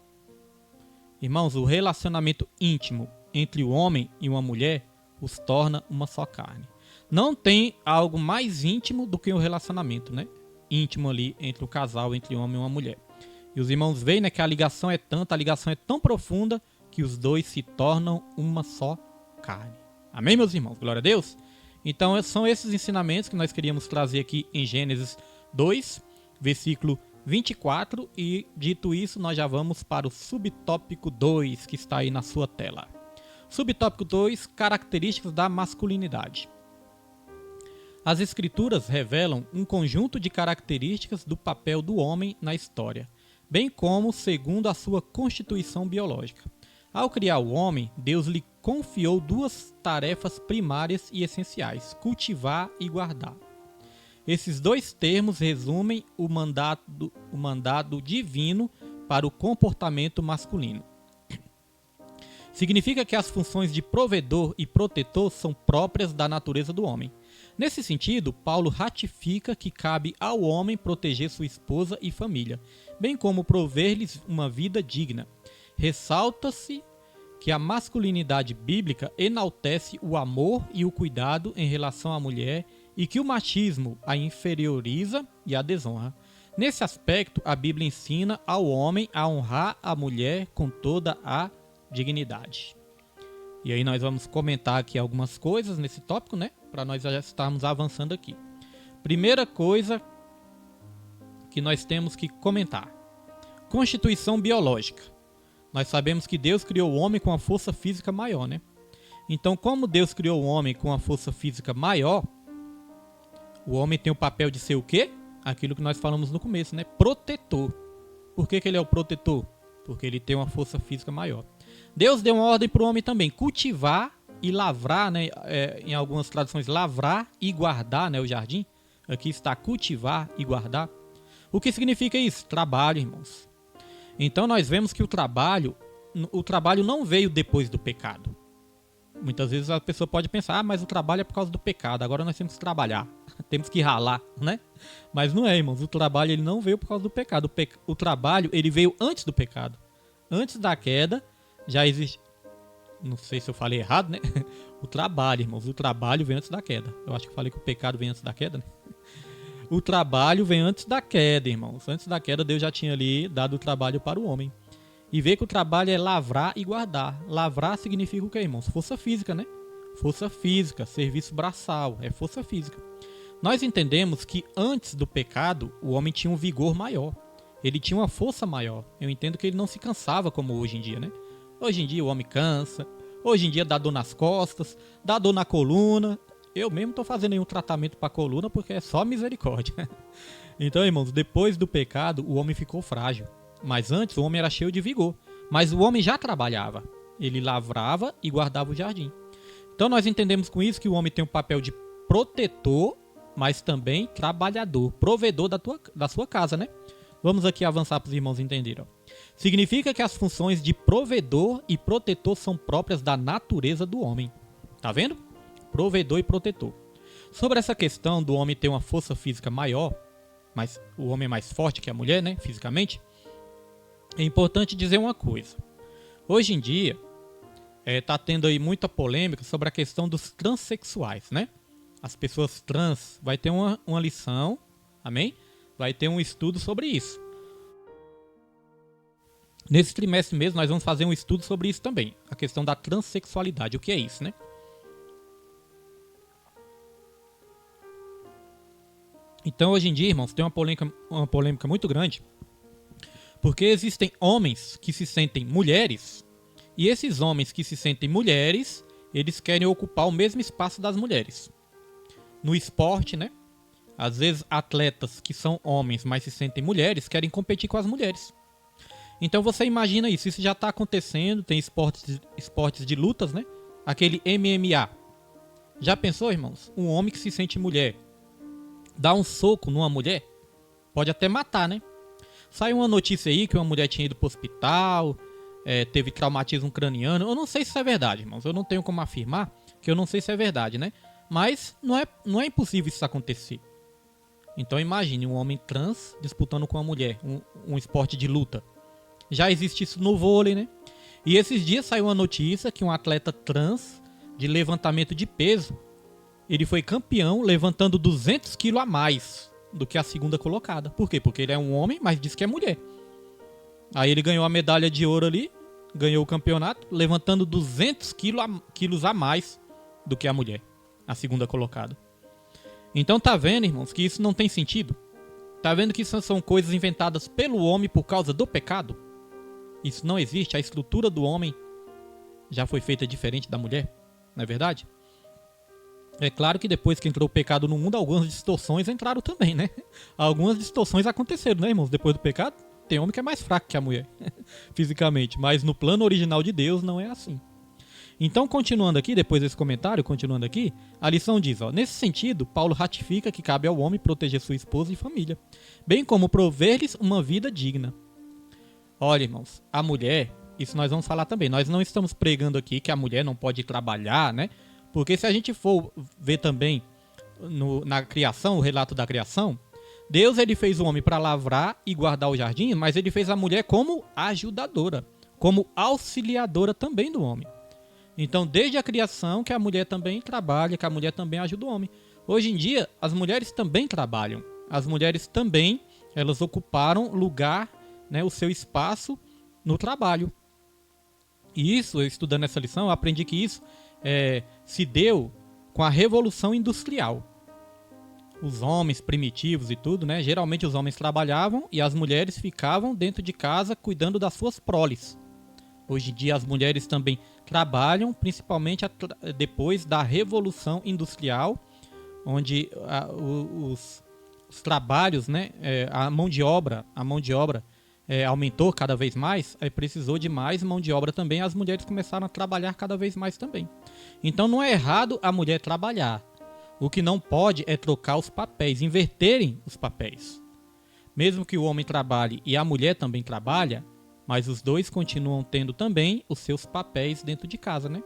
Irmãos, o relacionamento íntimo entre o homem e uma mulher os torna uma só carne. Não tem algo mais íntimo do que o relacionamento, né? Íntimo ali entre o casal, entre o homem e uma mulher. E os irmãos veem, né, que a ligação é tão profunda que os dois se tornam uma só carne. Amém, meus irmãos? Glória a Deus. Então são esses ensinamentos que nós queríamos trazer aqui em Gênesis 2, versículo 24, e dito isso, nós já vamos para o subtópico 2, que está aí na sua tela. Subtópico 2, características da masculinidade. As escrituras revelam um conjunto de características do papel do homem na história, bem como segundo a sua constituição biológica. Ao criar o homem, Deus lhe confiou duas tarefas primárias e essenciais: cultivar e guardar. Esses dois termos resumem o mandado divino para o comportamento masculino. Significa que as funções de provedor e protetor são próprias da natureza do homem. Nesse sentido, Paulo ratifica que cabe ao homem proteger sua esposa e família, bem como prover-lhes uma vida digna. Ressalta-se que a masculinidade bíblica enaltece o amor e o cuidado em relação à mulher e que o machismo a inferioriza e a desonra. Nesse aspecto, a Bíblia ensina ao homem a honrar a mulher com toda a dignidade. E aí nós vamos comentar aqui algumas coisas nesse tópico, né? Para nós já estarmos avançando aqui. Primeira coisa que nós temos que comentar: constituição biológica. Nós sabemos que Deus criou o homem com uma força física maior, né? Então, como Deus criou o homem com uma força física maior, o homem tem o papel de ser o quê? Aquilo que nós falamos no começo, né? Protetor. Por que ele é o protetor? Porque ele tem uma força física maior. Deus deu uma ordem para o homem também: cultivar e lavrar, né? Em algumas traduções, lavrar e guardar, né? O jardim. Aqui está cultivar e guardar. O que significa isso? Trabalho, irmãos. Então nós vemos que o trabalho não veio depois do pecado. Muitas vezes a pessoa pode pensar, mas o trabalho é por causa do pecado, agora nós temos que trabalhar, temos que ralar, né? Mas não é, irmãos, o trabalho ele não veio por causa do pecado. O trabalho ele veio antes do pecado. Antes da queda já existe, não sei se eu falei errado, né? O trabalho, irmãos, o trabalho veio antes da queda. Eu acho que eu falei que o pecado veio antes da queda, né? O trabalho vem antes da queda, irmãos. Antes da queda, Deus já tinha ali dado o trabalho para o homem. E vê que o trabalho é lavrar e guardar. Lavrar significa o que, irmãos? Força física, né? Força física, serviço braçal, é força física. Nós entendemos que antes do pecado, o homem tinha um vigor maior. Ele tinha uma força maior. Eu entendo que ele não se cansava como hoje em dia, né? Hoje em dia o homem cansa. Hoje em dia dá dor nas costas, dá dor na coluna. Eu mesmo estou fazendo nenhum tratamento para a coluna porque é só misericórdia. Então, irmãos, depois do pecado, o homem ficou frágil. Mas antes o homem era cheio de vigor. Mas o homem já trabalhava. Ele lavrava e guardava o jardim. Então nós entendemos com isso que o homem tem um papel de protetor, mas também trabalhador, provedor da sua casa, né? Vamos aqui avançar para os irmãos entenderem. Significa que as funções de provedor e protetor são próprias da natureza do homem. Tá vendo? Provedor e protetor. Sobre essa questão do homem ter uma força física maior, mas o homem é mais forte que a mulher, né? Fisicamente, é importante dizer uma coisa. Hoje em dia, tá tendo aí muita polêmica sobre a questão dos transexuais, né? As pessoas trans, vai ter uma lição, amém? Vai ter um estudo sobre isso. Nesse trimestre mesmo, nós vamos fazer um estudo sobre isso também. A questão da transexualidade, o que é isso, né? Então, hoje em dia, irmãos, tem uma polêmica muito grande. Porque existem homens que se sentem mulheres. E esses homens que se sentem mulheres, eles querem ocupar o mesmo espaço das mulheres. No esporte, né? Às vezes, atletas que são homens, mas se sentem mulheres, querem competir com as mulheres. Então, você imagina isso já está acontecendo. Tem esportes de lutas, né? Aquele MMA. Já pensou, irmãos? Um homem que se sente mulher dá um soco numa mulher, pode até matar, né? Saiu uma notícia aí que uma mulher tinha ido para o hospital, teve traumatismo craniano. Eu não sei se isso é verdade, irmãos. Eu não tenho como afirmar que eu não sei se é verdade, né? Mas não é impossível isso acontecer. Então imagine um homem trans disputando com uma mulher, um esporte de luta. Já existe isso no vôlei, né? E esses dias saiu uma notícia que um atleta trans de levantamento de peso, ele foi campeão levantando 200 quilos a mais do que a segunda colocada. Por quê? Porque ele é um homem, mas diz que é mulher. Aí ele ganhou a medalha de ouro ali, ganhou o campeonato, levantando 200 quilos a mais do que a mulher, a segunda colocada. Então tá vendo, irmãos, que isso não tem sentido? Tá vendo que isso são coisas inventadas pelo homem por causa do pecado? Isso não existe, a estrutura do homem já foi feita diferente da mulher, não é verdade? É claro que depois que entrou o pecado no mundo, algumas distorções entraram também, né? Algumas distorções aconteceram, né, irmãos? Depois do pecado, tem homem que é mais fraco que a mulher, fisicamente. Mas no plano original de Deus não é assim. Então, continuando aqui, depois desse comentário, continuando aqui, a lição diz, ó, nesse sentido, Paulo ratifica que cabe ao homem proteger sua esposa e família, bem como prover-lhes uma vida digna. Olha, irmãos, a mulher, isso nós vamos falar também, nós não estamos pregando aqui que a mulher não pode trabalhar, né? Porque se a gente for ver também na criação, o relato da criação, Deus ele fez o homem para lavrar e guardar o jardim, mas ele fez a mulher como ajudadora, como auxiliadora também do homem. Então, desde a criação, que a mulher também trabalha, que a mulher também ajuda o homem. Hoje em dia, as mulheres também trabalham. As mulheres também, elas ocuparam lugar, né, o seu espaço no trabalho. E isso, eu estudando essa lição, eu aprendi que isso se deu com a Revolução Industrial. Os homens primitivos e tudo, né? Geralmente os homens trabalhavam e as mulheres ficavam dentro de casa cuidando das suas proles. Hoje em dia as mulheres também trabalham, principalmente depois da Revolução Industrial, onde os trabalhos, né? A mão de obra aumentou cada vez mais, aí precisou de mais mão de obra também, as mulheres começaram a trabalhar cada vez mais também. Então não é errado a mulher trabalhar. O que não pode é trocar os papéis, inverterem os papéis. Mesmo que o homem trabalhe e a mulher também trabalha, mas os dois continuam tendo também os seus papéis dentro de casa, né?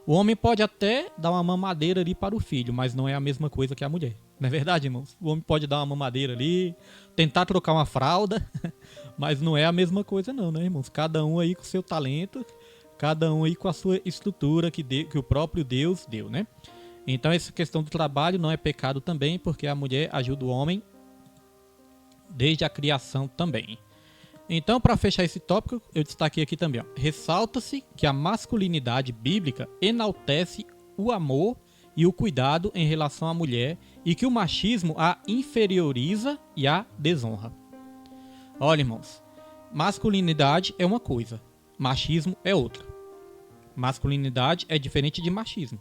O homem pode até dar uma mamadeira ali para o filho, mas não é a mesma coisa que a mulher. Não é verdade, irmãos? O homem pode dar uma mamadeira ali, tentar trocar uma fralda, mas não é a mesma coisa não, né, irmãos? Cada um aí com o seu talento, cada um aí com a sua estrutura que o próprio Deus deu, né? Então essa questão do trabalho não é pecado também, porque a mulher ajuda o homem desde a criação também. Então, para fechar esse tópico, eu destaquei aqui também. Ressalta-se que a masculinidade bíblica enaltece o amor e o cuidado em relação à mulher e que o machismo a inferioriza e a desonra. Olha, irmãos, masculinidade é uma coisa, machismo é outra. Masculinidade é diferente de machismo.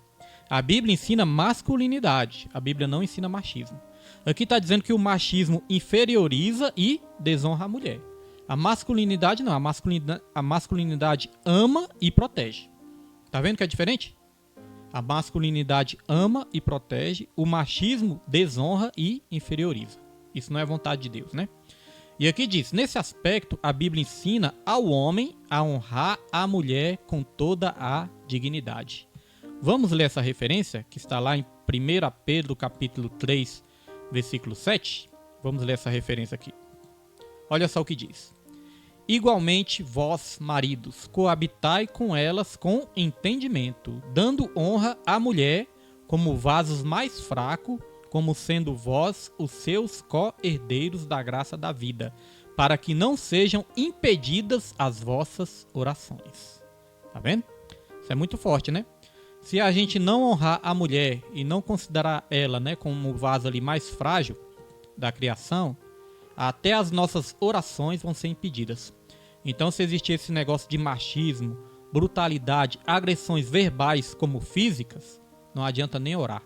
A Bíblia ensina masculinidade, a Bíblia não ensina machismo. Aqui está dizendo que o machismo inferioriza e desonra a mulher. A masculinidade não, a masculinidade ama e protege. Tá vendo que é diferente? A masculinidade ama e protege, o machismo desonra e inferioriza. Isso não é vontade de Deus, né? E aqui diz, nesse aspecto, a Bíblia ensina ao homem a honrar a mulher com toda a dignidade. Vamos ler essa referência, que está lá em 1 Pedro, capítulo 3, versículo 7. Vamos ler essa referência aqui. Olha só o que diz. Igualmente, vós, maridos, coabitai com elas com entendimento, dando honra à mulher como vasos mais fracos, como sendo vós os seus co-herdeiros da graça da vida, para que não sejam impedidas as vossas orações. Tá vendo? Isso é muito forte, né? Se a gente não honrar a mulher e não considerar ela, né, como o vaso ali mais frágil da criação, até as nossas orações vão ser impedidas. Então, se existir esse negócio de machismo, brutalidade, agressões verbais como físicas, não adianta nem orar.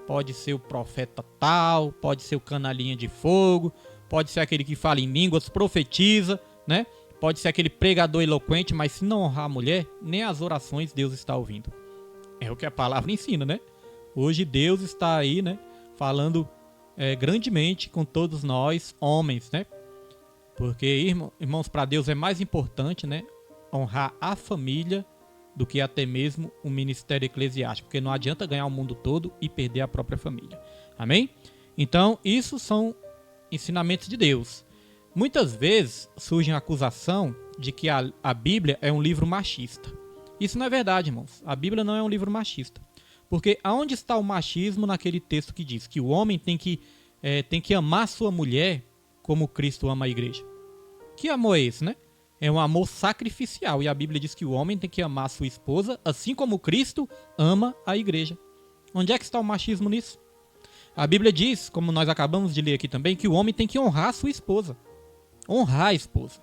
Pode ser o profeta tal, pode ser o canalinha de fogo, pode ser aquele que fala em línguas, profetiza, né? Pode ser aquele pregador eloquente, mas se não honrar a mulher, nem as orações Deus está ouvindo. É o que a palavra ensina, né? Hoje Deus está aí, né, falando grandemente com todos nós, homens, né? Porque, irmãos, para Deus é mais importante, né, honrar a família do que até mesmo o ministério eclesiástico, porque não adianta ganhar o mundo todo e perder a própria família. Amém? Então, isso são ensinamentos de Deus. Muitas vezes surge a acusação de que a Bíblia é um livro machista. Isso não é verdade, irmãos. A Bíblia não é um livro machista. Porque aonde está o machismo naquele texto que diz que o homem tem que amar sua mulher como Cristo ama a igreja? Que amor é esse, né? É um amor sacrificial. E a Bíblia diz que o homem tem que amar a sua esposa, assim como Cristo ama a igreja. Onde é que está o machismo nisso? A Bíblia diz, como nós acabamos de ler aqui também, que o homem tem que honrar a sua esposa. Honrar a esposa.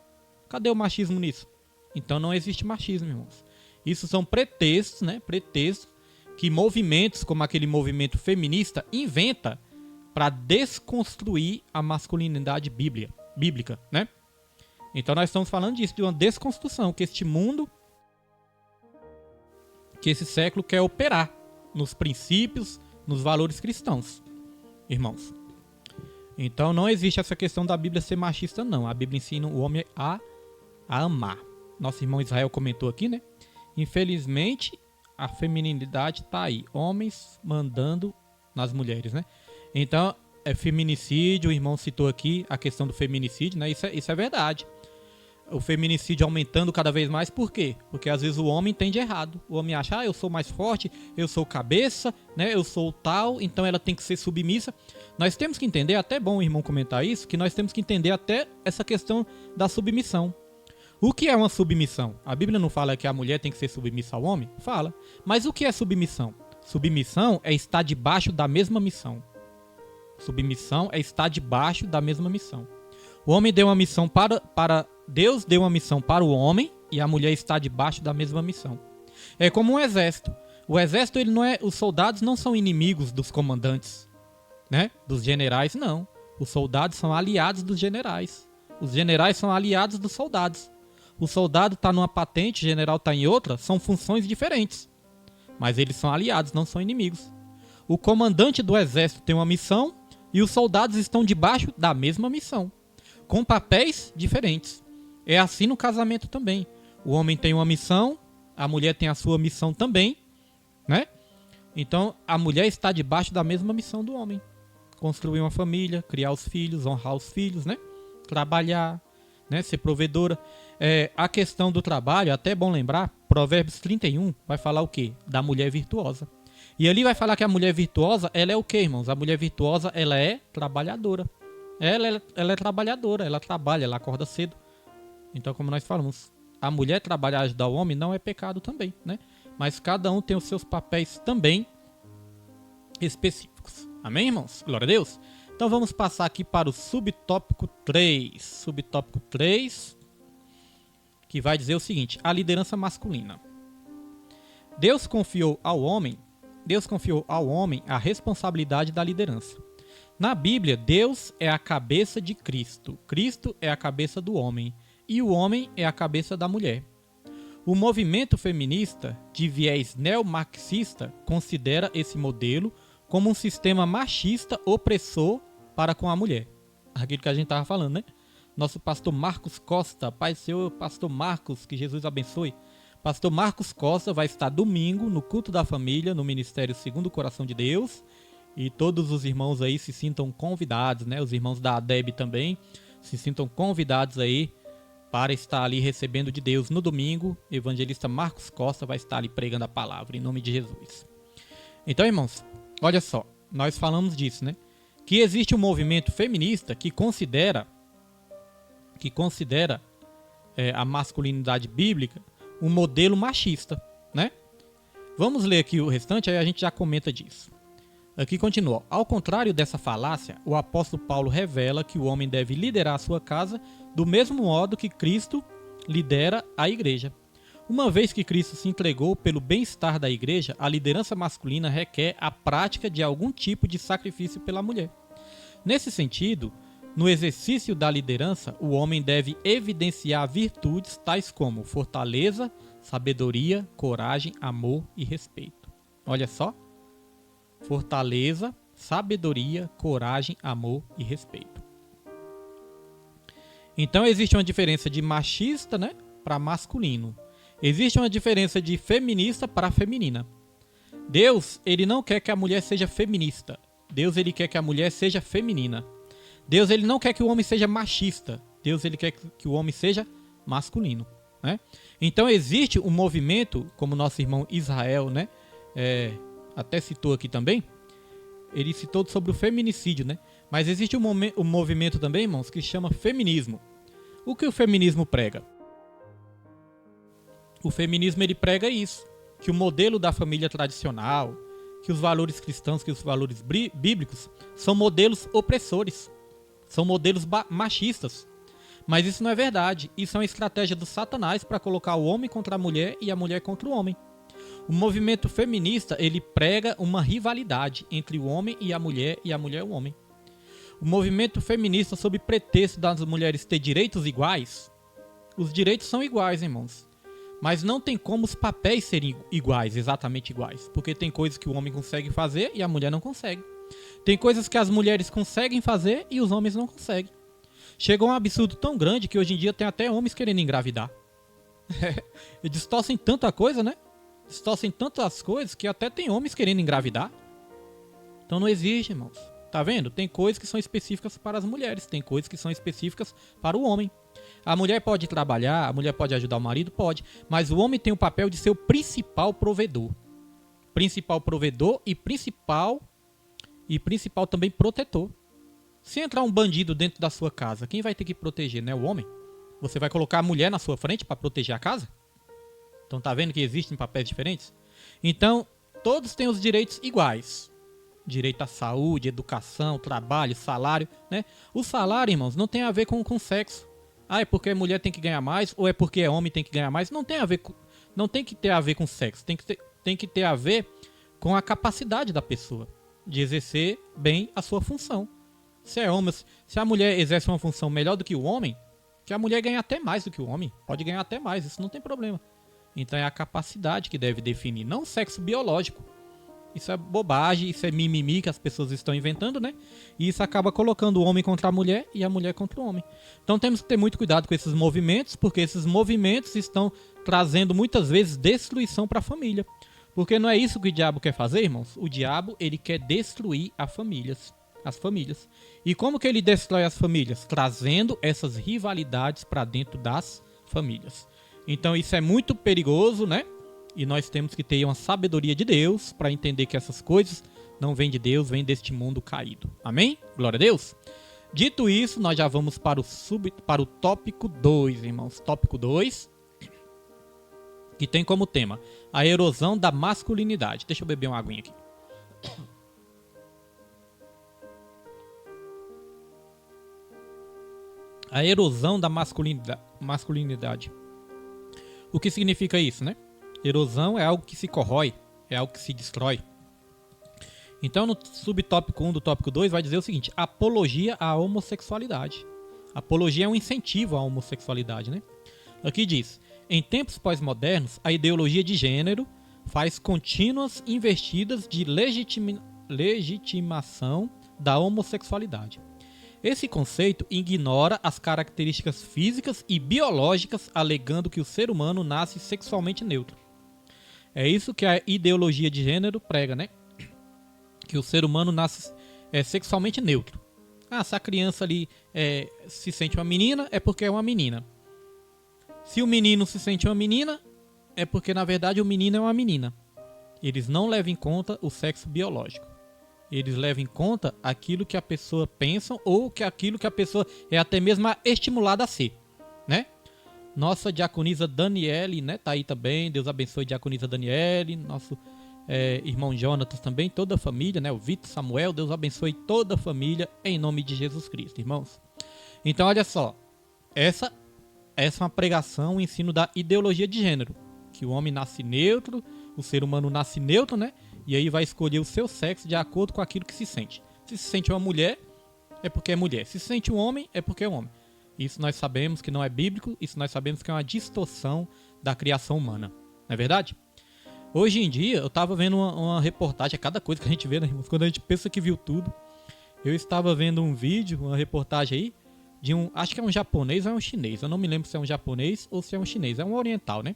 Cadê o machismo nisso? Então não existe machismo, irmãos. Isso são pretextos, né? Pretextos que movimentos como aquele movimento feminista inventa para desconstruir a masculinidade bíblica, né? Então nós estamos falando disso, de uma desconstrução que este mundo, que esse século quer operar nos princípios, nos valores cristãos, irmãos. Então não existe essa questão da Bíblia ser machista, não. A Bíblia ensina o homem a amar. Nosso irmão Israel comentou aqui, né? Infelizmente, a feminilidade está aí. Homens mandando nas mulheres, né? Então, é feminicídio, o irmão citou aqui a questão do feminicídio, né? Isso é verdade. O feminicídio aumentando cada vez mais, por quê? Porque às vezes o homem entende errado. O homem acha, eu sou mais forte, eu sou cabeça, né? Eu sou tal, então ela tem que ser submissa. Nós temos que entender, até bom o irmão comentar isso, que nós temos que entender até essa questão da submissão. O que é uma submissão? A Bíblia não fala que a mulher tem que ser submissa ao homem? Fala. Mas o que é submissão? Submissão é estar debaixo da mesma missão. Submissão é estar debaixo da mesma missão. O homem deu uma missão para Deus deu uma missão para o homem e a mulher está debaixo da mesma missão. É como um exército. O exército, ele não é, os soldados não são inimigos dos comandantes, né? Dos generais, não. Os soldados são aliados dos generais. Os generais são aliados dos soldados. O soldado está numa patente, o general está em outra, são funções diferentes. Mas eles são aliados, não são inimigos. O comandante do exército tem uma missão e os soldados estão debaixo da mesma missão, com papéis diferentes. É assim no casamento também. O homem tem uma missão, a mulher tem a sua missão também, né? Então, a mulher está debaixo da mesma missão do homem. Construir uma família, criar os filhos, honrar os filhos, né? Trabalhar, né? Ser provedora. A questão do trabalho, até é bom lembrar, Provérbios 31 vai falar o quê? Da mulher virtuosa. E ali vai falar que a mulher virtuosa, ela é o quê, irmãos? A mulher virtuosa, ela é trabalhadora. Ela é trabalhadora, ela trabalha, ela acorda cedo. Então, como nós falamos, a mulher trabalhar e ajudar o homem não é pecado também, né? Mas cada um tem os seus papéis também específicos. Amém, irmãos? Glória a Deus. Então vamos passar aqui para o subtópico 3. Subtópico 3, que vai dizer o seguinte: a liderança masculina. Deus confiou ao homem a responsabilidade da liderança. Na Bíblia, Deus é a cabeça de Cristo. Cristo é a cabeça do homem. E o homem é a cabeça da mulher. O movimento feminista de viés neomarxista considera esse modelo como um sistema machista opressor para com a mulher. Aquilo que a gente estava falando, né? Nosso pastor Marcos Costa, Pai do Senhor, pastor Marcos, que Jesus abençoe. Pastor Marcos Costa vai estar domingo no culto da família, no Ministério Segundo o Coração de Deus. E todos os irmãos aí se sintam convidados, né? Os irmãos da ADEB também se sintam convidados aí para estar ali recebendo de Deus no domingo. O evangelista Marcos Costa vai estar ali pregando a palavra, em nome de Jesus. Então, irmãos, olha só, nós falamos disso, né? Que existe um movimento feminista que considera a masculinidade bíblica um modelo machista, né? Vamos ler aqui o restante, aí a gente já comenta disso. Aqui continua. Ao contrário dessa falácia, o apóstolo Paulo revela que o homem deve liderar a sua casa do mesmo modo que Cristo lidera a igreja. Uma vez que Cristo se entregou pelo bem-estar da igreja, a liderança masculina requer a prática de algum tipo de sacrifício pela mulher. Nesse sentido, no exercício da liderança, o homem deve evidenciar virtudes tais como fortaleza, sabedoria, coragem, amor e respeito. Olha só. Fortaleza, sabedoria, coragem, amor e respeito. Então existe uma diferença de machista, né, para masculino. Existe uma diferença de feminista para feminina. Deus, ele não quer que a mulher seja feminista. Deus, ele quer que a mulher seja feminina. Deus, ele não quer que o homem seja machista. Deus, ele quer que o homem seja masculino, né? Então existe um movimento, como nosso irmão Israel, né, até citou aqui também, ele citou sobre o feminicídio, né? Mas existe um movimento também, irmãos, que chama feminismo. O que o feminismo prega? O feminismo, ele prega isso, que o modelo da família tradicional, que os valores cristãos, que os valores bíblicos são modelos opressores, são modelos machistas. Mas isso não é verdade, isso é uma estratégia do Satanás para colocar o homem contra a mulher e a mulher contra o homem. O movimento feminista, ele prega uma rivalidade entre o homem e a mulher e o homem. O movimento feminista, sob pretexto das mulheres ter direitos iguais, os direitos são iguais, irmãos. Mas não tem como os papéis serem iguais, exatamente iguais. Porque tem coisas que o homem consegue fazer e a mulher não consegue. Tem coisas que as mulheres conseguem fazer e os homens não conseguem. Chegou a um absurdo tão grande que hoje em dia tem até homens querendo engravidar. Eles distorcem tanta coisa, né? Distorcem tantas coisas que até tem homens querendo engravidar. Então não existe, irmãos. Tá vendo? Tem coisas que são específicas para as mulheres, tem coisas que são específicas para o homem. A mulher pode trabalhar, a mulher pode ajudar o marido, pode. Mas o homem tem o papel de ser o principal provedor. Principal provedor e principal também protetor. Se entrar um bandido dentro da sua casa, quem vai ter que proteger, né? O homem? Você vai colocar a mulher na sua frente para proteger a casa? Então tá vendo que existem papéis diferentes? Então, todos têm os direitos iguais. Direito à saúde, educação, trabalho, salário, né? O salário, irmãos, não tem a ver com sexo. Ah, é porque a mulher tem que ganhar mais ou é porque é homem tem que ganhar mais? Não tem que ter a ver com sexo. Tem que ter a ver com a capacidade da pessoa de exercer bem a sua função. Se a mulher exerce uma função melhor do que o homem, que a mulher ganha até mais do que o homem. Pode ganhar até mais, isso não tem problema. Então é a capacidade que deve definir, não o sexo biológico. Isso é bobagem, isso é mimimi que as pessoas estão inventando, né? E isso acaba colocando o homem contra a mulher e a mulher contra o homem. Então temos que ter muito cuidado com esses movimentos, porque esses movimentos estão trazendo muitas vezes destruição para a família. Porque não é isso que o diabo quer fazer, irmãos? O diabo, ele quer destruir as famílias. E como que ele destrói as famílias? Trazendo essas rivalidades para dentro das famílias. Então isso é muito perigoso, né? E nós temos que ter uma sabedoria de Deus para entender que essas coisas não vêm de Deus, vêm deste mundo caído. Amém? Glória a Deus. Dito isso, nós já vamos para o tópico 2, irmãos. Tópico 2, que tem como tema a erosão da masculinidade. Deixa eu beber uma aguinha aqui. A erosão da masculinidade. O que significa isso, né? Erosão é algo que se corrói, é algo que se destrói. Então, no subtópico 1 do tópico 2 vai dizer o seguinte: apologia à homossexualidade. Apologia é um incentivo à homossexualidade, né? Aqui diz: em tempos pós-modernos, a ideologia de gênero faz contínuas investidas de legitimação da homossexualidade. Esse conceito ignora as características físicas e biológicas, alegando que o ser humano nasce sexualmente neutro. É isso que a ideologia de gênero prega, né? Que o ser humano nasce sexualmente neutro. Se a criança ali se sente uma menina, é porque é uma menina. Se o menino se sente uma menina, é porque na verdade o menino é uma menina. Eles não levam em conta o sexo biológico. Eles levam em conta aquilo que a pessoa pensa ou aquilo que a pessoa é até mesmo estimulada a ser, né? Nossa diaconisa Daniele, né? Tá aí também. Deus abençoe a diaconisa Daniele. Nosso irmão Jonatas também. Toda a família, né? O Vitor Samuel. Deus abençoe toda a família em nome de Jesus Cristo, irmãos. Então, olha só. Essa é uma pregação, um ensino da ideologia de gênero. Que o homem nasce neutro, o ser humano nasce neutro, né? E aí vai escolher o seu sexo de acordo com aquilo que se sente. Se sente uma mulher, é porque é mulher. Se sente um homem, é porque é homem. Isso nós sabemos que não é bíblico, isso nós sabemos que é uma distorção da criação humana. Não é verdade? Hoje em dia, eu estava vendo uma reportagem, é cada coisa que a gente vê, né, irmãos? Quando a gente pensa que viu tudo. Eu estava vendo um vídeo, uma reportagem aí, de acho que é um japonês ou é um chinês. Eu não me lembro se é um japonês ou se é um chinês. É um oriental, né?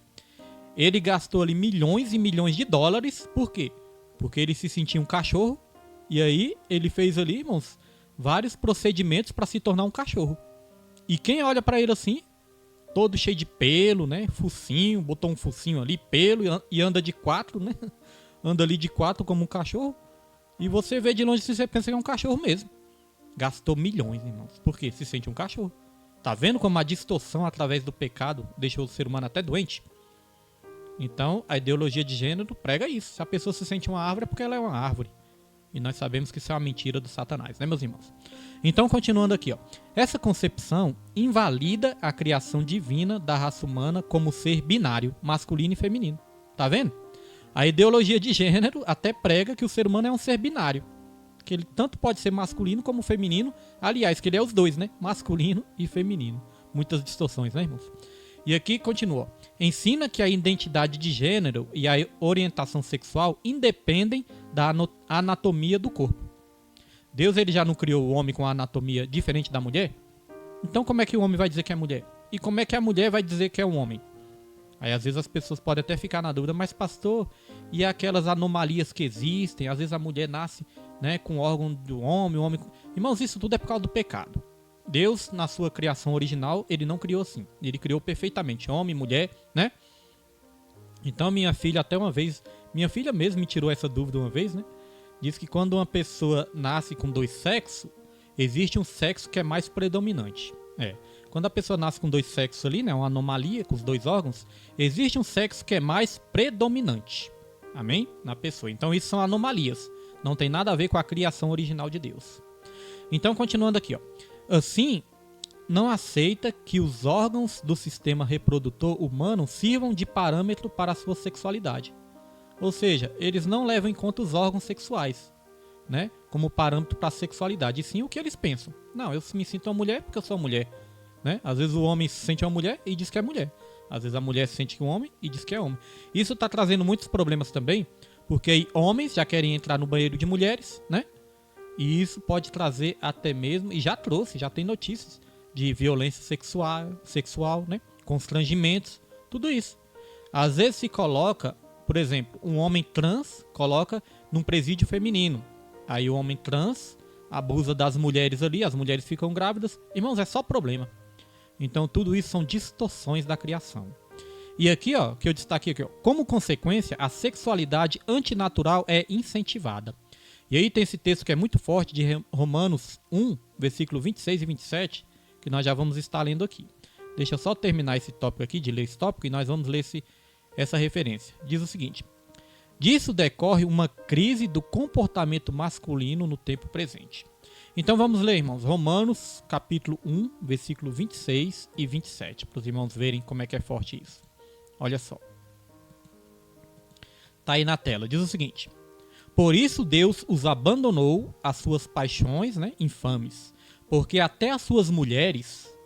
Ele gastou ali milhões e milhões de dólares. Por quê? Porque ele se sentia um cachorro. E aí ele fez ali, irmãos, vários procedimentos para se tornar um cachorro. E quem olha para ele assim, todo cheio de pelo, né? Focinho, botou um focinho ali, pelo e anda de quatro, né? Anda ali de quatro como um cachorro. E você vê de longe se você pensa que é um cachorro mesmo. Gastou milhões, irmãos. Por quê? Se sente um cachorro. Tá vendo como a distorção através do pecado deixou o ser humano até doente? Então, a ideologia de gênero prega isso. Se a pessoa se sente uma árvore, é porque ela é uma árvore. E nós sabemos que isso é uma mentira do Satanás, né, meus irmãos? Então, continuando aqui, ó. Essa concepção invalida a criação divina da raça humana como ser binário, masculino e feminino. Tá vendo? A ideologia de gênero até prega que o ser humano é um ser binário. Que ele tanto pode ser masculino como feminino. Aliás, que ele é os dois, né? Masculino e feminino. Muitas distorções, né, irmãos? E aqui continua. Ensina que a identidade de gênero e a orientação sexual independem da anatomia do corpo. Deus ele já não criou o homem com a anatomia diferente da mulher? Então como é que o homem vai dizer que é mulher? E como é que a mulher vai dizer que é um homem? Aí às vezes as pessoas podem até ficar na dúvida, mas pastor, e aquelas anomalias que existem? Às vezes a mulher nasce, né, com o órgão do homem, o homem... Irmãos, isso tudo é por causa do pecado. Deus, na sua criação original, ele não criou assim. Ele criou perfeitamente homem, mulher, né? Então minha filha até uma vez, minha filha mesmo me tirou essa dúvida uma vez, né? Diz que quando uma pessoa nasce com dois sexos, existe um sexo que é mais predominante. Quando a pessoa nasce com dois sexos ali, né, uma anomalia com os dois órgãos, existe um sexo que é mais predominante. Amém? Na pessoa. Então isso são anomalias. Não tem nada a ver com a criação original de Deus. Então continuando aqui, ó. Assim, não aceita que os órgãos do sistema reprodutor humano sirvam de parâmetro para a sua sexualidade. Ou seja, eles não levam em conta os órgãos sexuais, né, como parâmetro para a sexualidade, e sim o que eles pensam. Não, eu me sinto uma mulher porque eu sou uma mulher. Né? Às vezes o homem se sente uma mulher e diz que é mulher. Às vezes a mulher se sente um homem e diz que é homem. Isso está trazendo muitos problemas também, porque homens já querem entrar no banheiro de mulheres, né? E isso pode trazer até mesmo, e já trouxe, já tem notícias de violência sexual, né? Constrangimentos, tudo isso. Às vezes se coloca, por exemplo, um homem trans coloca num presídio feminino. Aí o homem trans abusa das mulheres ali, as mulheres ficam grávidas. Irmãos, é só problema. Então tudo isso são distorções da criação. E aqui, ó, que eu destaquei aqui, ó, como consequência, a sexualidade antinatural é incentivada. E aí tem esse texto que é muito forte de Romanos 1, versículo 26 e 27, que nós já vamos estar lendo aqui. Deixa eu só terminar esse tópico aqui, de ler esse tópico, e nós vamos ler essa referência. Diz o seguinte: disso decorre uma crise do comportamento masculino no tempo presente. Então vamos ler, irmãos, Romanos capítulo 1, versículo 26 e 27, para os irmãos verem como é que é forte isso. Olha só. Está aí na tela. Diz o seguinte: por isso Deus os abandonou às suas paixões, né, infames, porque até as suas mulheres...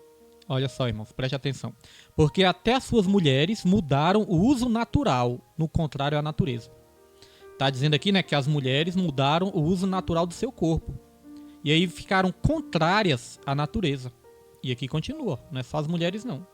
Olha só, irmãos, preste atenção. Porque até as suas mulheres mudaram o uso natural, no contrário à natureza. Está dizendo aqui, né, que as mulheres mudaram o uso natural do seu corpo. E aí ficaram contrárias à natureza. E aqui continua, não é só as mulheres não.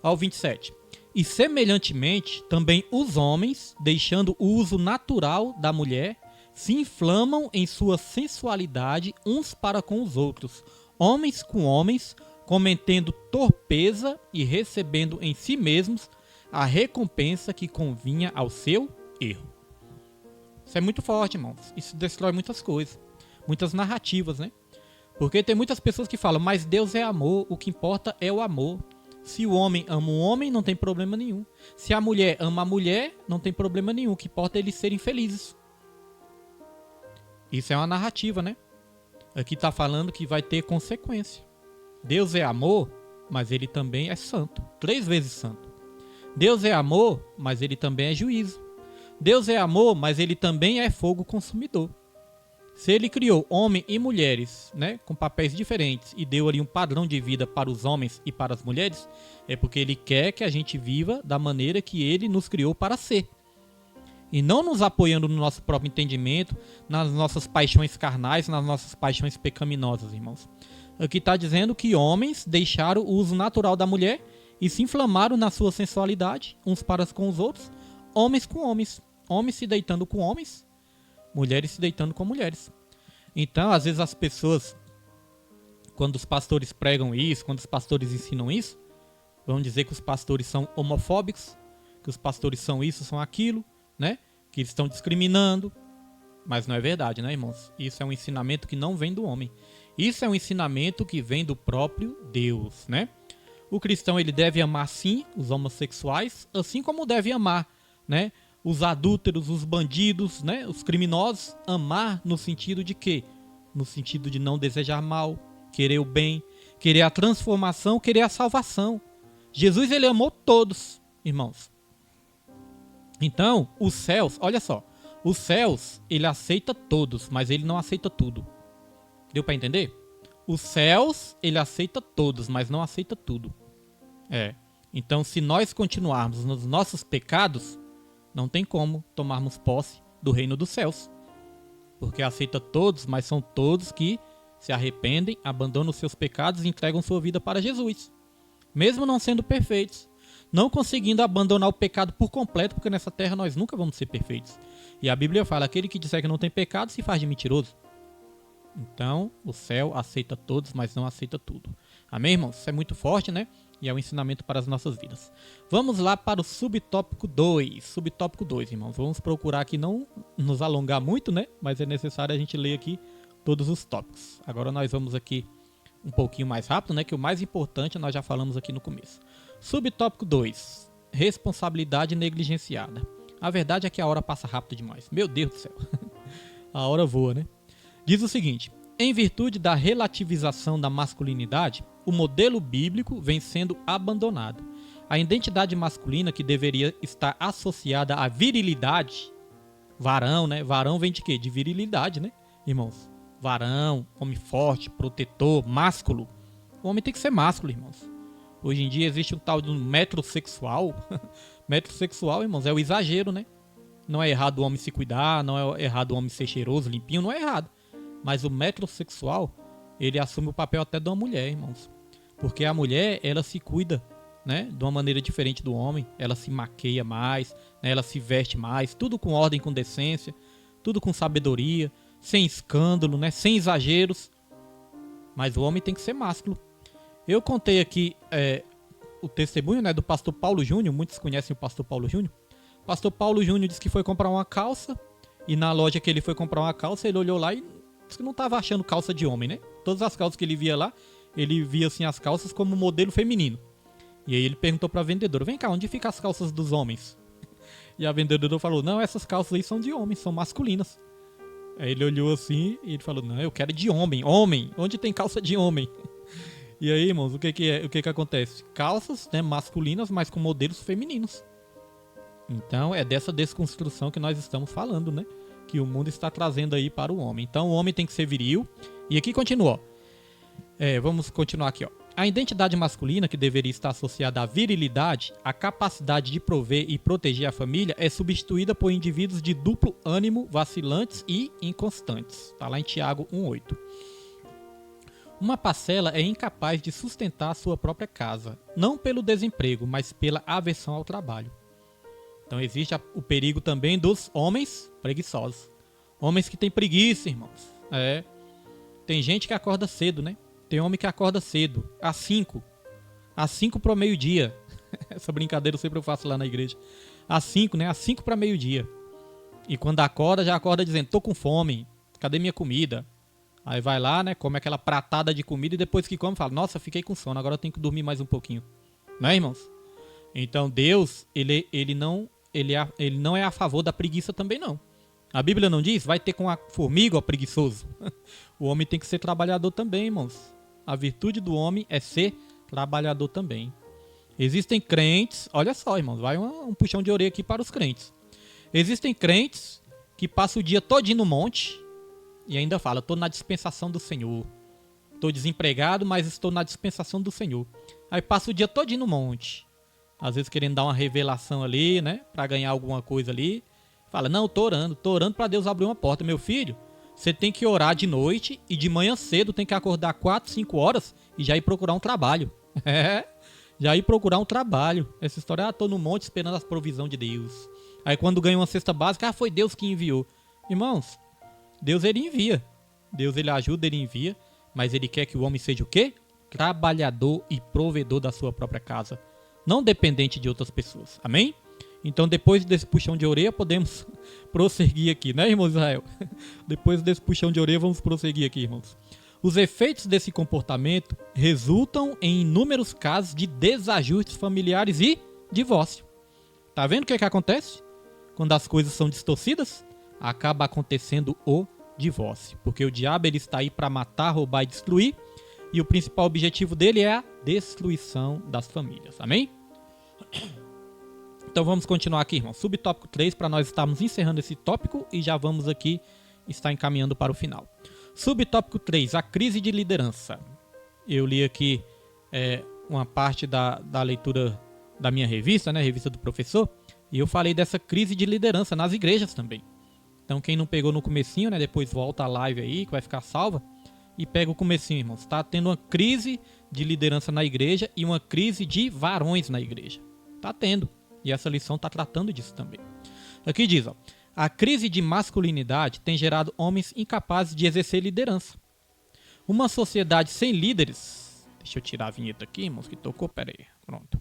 Ao 27. E semelhantemente, também os homens, deixando o uso natural da mulher, se inflamam em sua sensualidade uns para com os outros, homens com homens, cometendo torpeza e recebendo em si mesmos a recompensa que convinha ao seu erro. Isso é muito forte, irmãos. Isso destrói muitas coisas, muitas narrativas, né? Porque tem muitas pessoas que falam, mas Deus é amor, o que importa é o amor. Se o homem ama o homem, não tem problema nenhum. Se a mulher ama a mulher, não tem problema nenhum. O que importa é eles serem felizes. Isso é uma narrativa, né? Aqui está falando que vai ter consequência. Deus é amor, mas ele também é santo. 3 vezes santo. Deus é amor, mas ele também é juízo. Deus é amor, mas ele também é fogo consumidor. Se ele criou homem e mulheres, né, com papéis diferentes e deu ali um padrão de vida para os homens e para as mulheres, é porque ele quer que a gente viva da maneira que ele nos criou para ser. E não nos apoiando no nosso próprio entendimento, nas nossas paixões carnais, nas nossas paixões pecaminosas, irmãos. Aqui está dizendo que homens deixaram o uso natural da mulher e se inflamaram na sua sensualidade, uns para com os outros, homens com homens. Homens se deitando com homens, mulheres se deitando com mulheres. Então, às vezes as pessoas, quando os pastores pregam isso, quando os pastores ensinam isso, vão dizer que os pastores são homofóbicos, que os pastores são isso, são aquilo, né? Que eles estão discriminando. Mas não é verdade, né, irmãos? Isso é um ensinamento que não vem do homem. Isso é um ensinamento que vem do próprio Deus, né? O cristão, ele deve amar sim os homossexuais, assim como deve amar, né, os adúlteros, os bandidos, né, os criminosos. Amar no sentido de quê? No sentido de não desejar mal, querer o bem, querer a transformação, querer a salvação. Jesus, ele amou todos, irmãos. Então, os céus, olha só, os céus, ele aceita todos, mas ele não aceita tudo. Deu para entender? Os céus, ele aceita todos, mas não aceita tudo. Então, se nós continuarmos nos nossos pecados, não tem como tomarmos posse do reino dos céus. Porque aceita todos, mas são todos que se arrependem, abandonam os seus pecados e entregam sua vida para Jesus. Mesmo não sendo perfeitos, não conseguindo abandonar o pecado por completo, porque nessa terra nós nunca vamos ser perfeitos. E a Bíblia fala, aquele que disser que não tem pecado se faz de mentiroso. Então, o céu aceita todos, mas não aceita tudo. Amém, irmãos? Isso é muito forte, né? E é um ensinamento para as nossas vidas. Vamos lá para o subtópico 2. Subtópico 2, irmãos. Vamos procurar aqui não nos alongar muito, né? Mas é necessário a gente ler aqui todos os tópicos. Agora nós vamos aqui um pouquinho mais rápido, né? Que o mais importante nós já falamos aqui no começo. Subtópico 2. Responsabilidade negligenciada. A verdade é que a hora passa rápido demais. Meu Deus do céu. A hora voa, né? Diz o seguinte: em virtude da relativização da masculinidade, o modelo bíblico vem sendo abandonado. A identidade masculina, que deveria estar associada à virilidade, varão, né? Varão vem de quê? De virilidade, né, irmãos? Varão, homem forte, protetor, másculo. O homem tem que ser másculo, irmãos. Hoje em dia existe um tal de um metrosexual. Metrosexual, irmãos, é o exagero, né? Não é errado o homem se cuidar, não é errado o homem ser cheiroso, limpinho, não é errado. Mas o metrosexual, ele assume o papel até de uma mulher, irmãos. Porque a mulher, ela se cuida, né, de uma maneira diferente do homem. Ela se maqueia mais, né, ela se veste mais, tudo com ordem, com decência, tudo com sabedoria, sem escândalo, né, sem exageros. Mas o homem tem que ser másculo. Eu contei aqui o testemunho, né, do pastor Paulo Júnior. Muitos conhecem o pastor Paulo Júnior. O pastor Paulo Júnior disse que foi comprar uma calça. E na loja que ele foi comprar uma calça, ele olhou lá e Diz que não estava achando calça de homem, né? Todas as calças que ele via lá, ele via assim as calças como modelo feminino. E aí ele perguntou para a vendedora: vem cá, onde ficam as calças dos homens? E a vendedora falou: não, essas calças aí são de homens, são masculinas. Aí ele olhou assim e ele falou: não, eu quero de homem. Homem, onde tem calça de homem? E aí, irmãos, o que acontece? Calças, né, masculinas, mas com modelos femininos. Então é dessa desconstrução que nós estamos falando, né? Que o mundo está trazendo aí para o homem. Então o homem tem que ser viril. E aqui continua, ó. Vamos continuar aqui, ó. A identidade masculina, que deveria estar associada à virilidade, a capacidade de prover e proteger a família, é substituída por indivíduos de duplo ânimo, vacilantes e inconstantes. Está lá em Tiago 1,8. Uma parcela é incapaz de sustentar a sua própria casa, não pelo desemprego, mas pela aversão ao trabalho. Então existe o perigo também dos homens preguiçosos. Homens que têm preguiça, irmãos. Tem gente que acorda cedo, né? Tem homem que acorda cedo, às 5 para o meio-dia. Essa brincadeira eu sempre faço lá na igreja. Às 5, né? Às 5 para meio-dia. E quando acorda, já acorda dizendo: tô com fome, cadê minha comida? Aí vai lá, né? Come aquela pratada de comida e depois que come fala: nossa, fiquei com sono, agora eu tenho que dormir mais um pouquinho. Né, irmãos? Então Deus, ele não é a favor da preguiça também, não. A Bíblia não diz: vai ter com a formiga, ó preguiçoso. O homem tem que ser trabalhador também, irmãos. A virtude do homem é ser trabalhador também. Existem crentes, olha só, irmãos, vai um puxão de orelha aqui para os crentes. Existem crentes que passam o dia todinho no monte e ainda falam: estou na dispensação do Senhor. Estou desempregado, mas estou na dispensação do Senhor. Aí passa o dia todinho no monte. Às vezes querendo dar uma revelação ali, né? Para ganhar alguma coisa ali. Fala: não, tô orando para Deus abrir uma porta. Meu filho, você tem que orar de noite e de manhã cedo tem que acordar 4, 5 horas e já ir procurar um trabalho. Já ir procurar um trabalho. Essa história: tô no monte esperando a provisão de Deus. Aí quando ganha uma cesta básica: foi Deus que enviou. Irmãos, Deus ele envia. Deus ele ajuda, ele envia. Mas ele quer que o homem seja o quê? Trabalhador e provedor da sua própria casa. Não dependente de outras pessoas. Amém? Então, depois desse puxão de orelha, podemos prosseguir aqui, né, irmão Israel? Depois desse puxão de orelha, vamos prosseguir aqui, irmãos. Os efeitos desse comportamento resultam em inúmeros casos de desajustes familiares e divórcio. Tá vendo o que acontece? Quando as coisas são distorcidas, acaba acontecendo o divórcio. Porque o diabo ele está aí para matar, roubar e destruir. E o principal objetivo dele é a destruição das famílias. Amém? Então vamos continuar aqui, irmão. Subtópico 3, para nós estarmos encerrando esse tópico e já vamos aqui estar encaminhando para o final. Subtópico 3, a crise de liderança. Eu li aqui uma parte da leitura da minha revista, né, revista do professor, e eu falei dessa crise de liderança nas igrejas também. Então quem não pegou no comecinho, né, depois volta a live aí, que vai ficar salva, e pega o comecinho, irmãos. Está tendo uma crise de liderança na igreja e uma crise de varões na igreja. Está tendo. E essa lição está tratando disso também. Aqui diz, ó: a crise de masculinidade tem gerado homens incapazes de exercer liderança. Uma sociedade sem líderes... Deixa eu tirar a vinheta aqui, irmãos, que tocou. Pera aí. Pronto.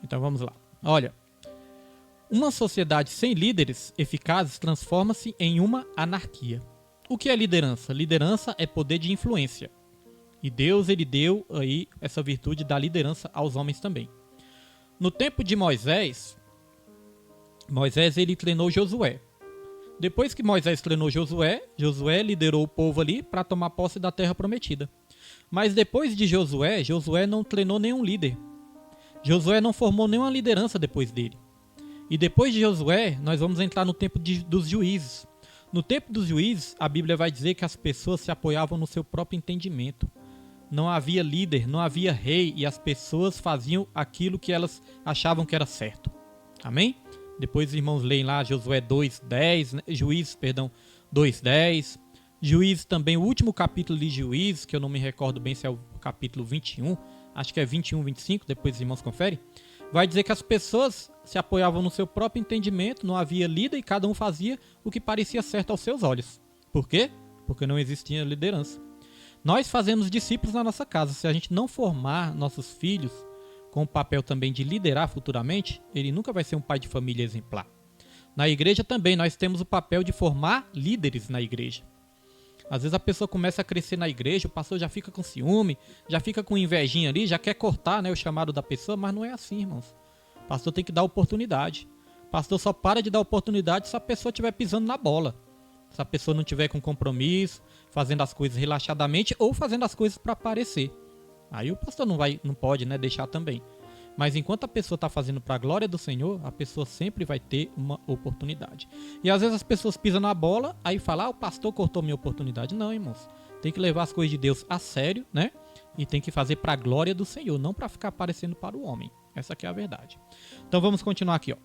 Então vamos lá. Olha. Uma sociedade sem líderes eficazes transforma-se em uma anarquia. O que é liderança? Liderança é poder de influência. E Deus ele deu aí essa virtude da liderança aos homens também. No tempo de Moisés ele treinou Josué. Depois que Moisés treinou Josué liderou o povo ali para tomar posse da terra prometida. Mas depois de Josué não treinou nenhum líder. Josué não formou nenhuma liderança depois dele. E depois de Josué, nós vamos entrar no tempo dos juízes. No tempo dos juízes, a Bíblia vai dizer que as pessoas se apoiavam no seu próprio entendimento. Não havia líder, não havia rei e as pessoas faziam aquilo que elas achavam que era certo. Amém? Depois os irmãos leem lá Josué 2:10, né? Juízes 2:10. Juízes também, o último capítulo de Juízes, que eu não me recordo bem se é o capítulo 21, acho que é 21, 25, depois os irmãos conferem. Vai dizer que as pessoas se apoiavam no seu próprio entendimento, não havia líder e cada um fazia o que parecia certo aos seus olhos. Por quê? Porque não existia liderança. Nós fazemos discípulos na nossa casa. Se a gente não formar nossos filhos com o papel também de liderar futuramente, ele nunca vai ser um pai de família exemplar. Na igreja também nós temos o papel de formar líderes na igreja. Às vezes a pessoa começa a crescer na igreja, o pastor já fica com ciúme, já fica com invejinha ali, já quer cortar, né, o chamado da pessoa, mas não é assim, irmãos. O pastor tem que dar oportunidade. O pastor só para de dar oportunidade se a pessoa estiver pisando na bola. Se a pessoa não tiver com compromisso, fazendo as coisas relaxadamente ou fazendo as coisas para aparecer. Aí o pastor não pode, né, deixar também. Mas enquanto a pessoa está fazendo para a glória do Senhor, a pessoa sempre vai ter uma oportunidade. E às vezes as pessoas pisam na bola, aí falam, o pastor cortou minha oportunidade. Não, irmãos. Tem que levar as coisas de Deus a sério, né? E tem que fazer para a glória do Senhor, não para ficar aparecendo para o homem. Essa aqui é a verdade. Então vamos continuar aqui, ó.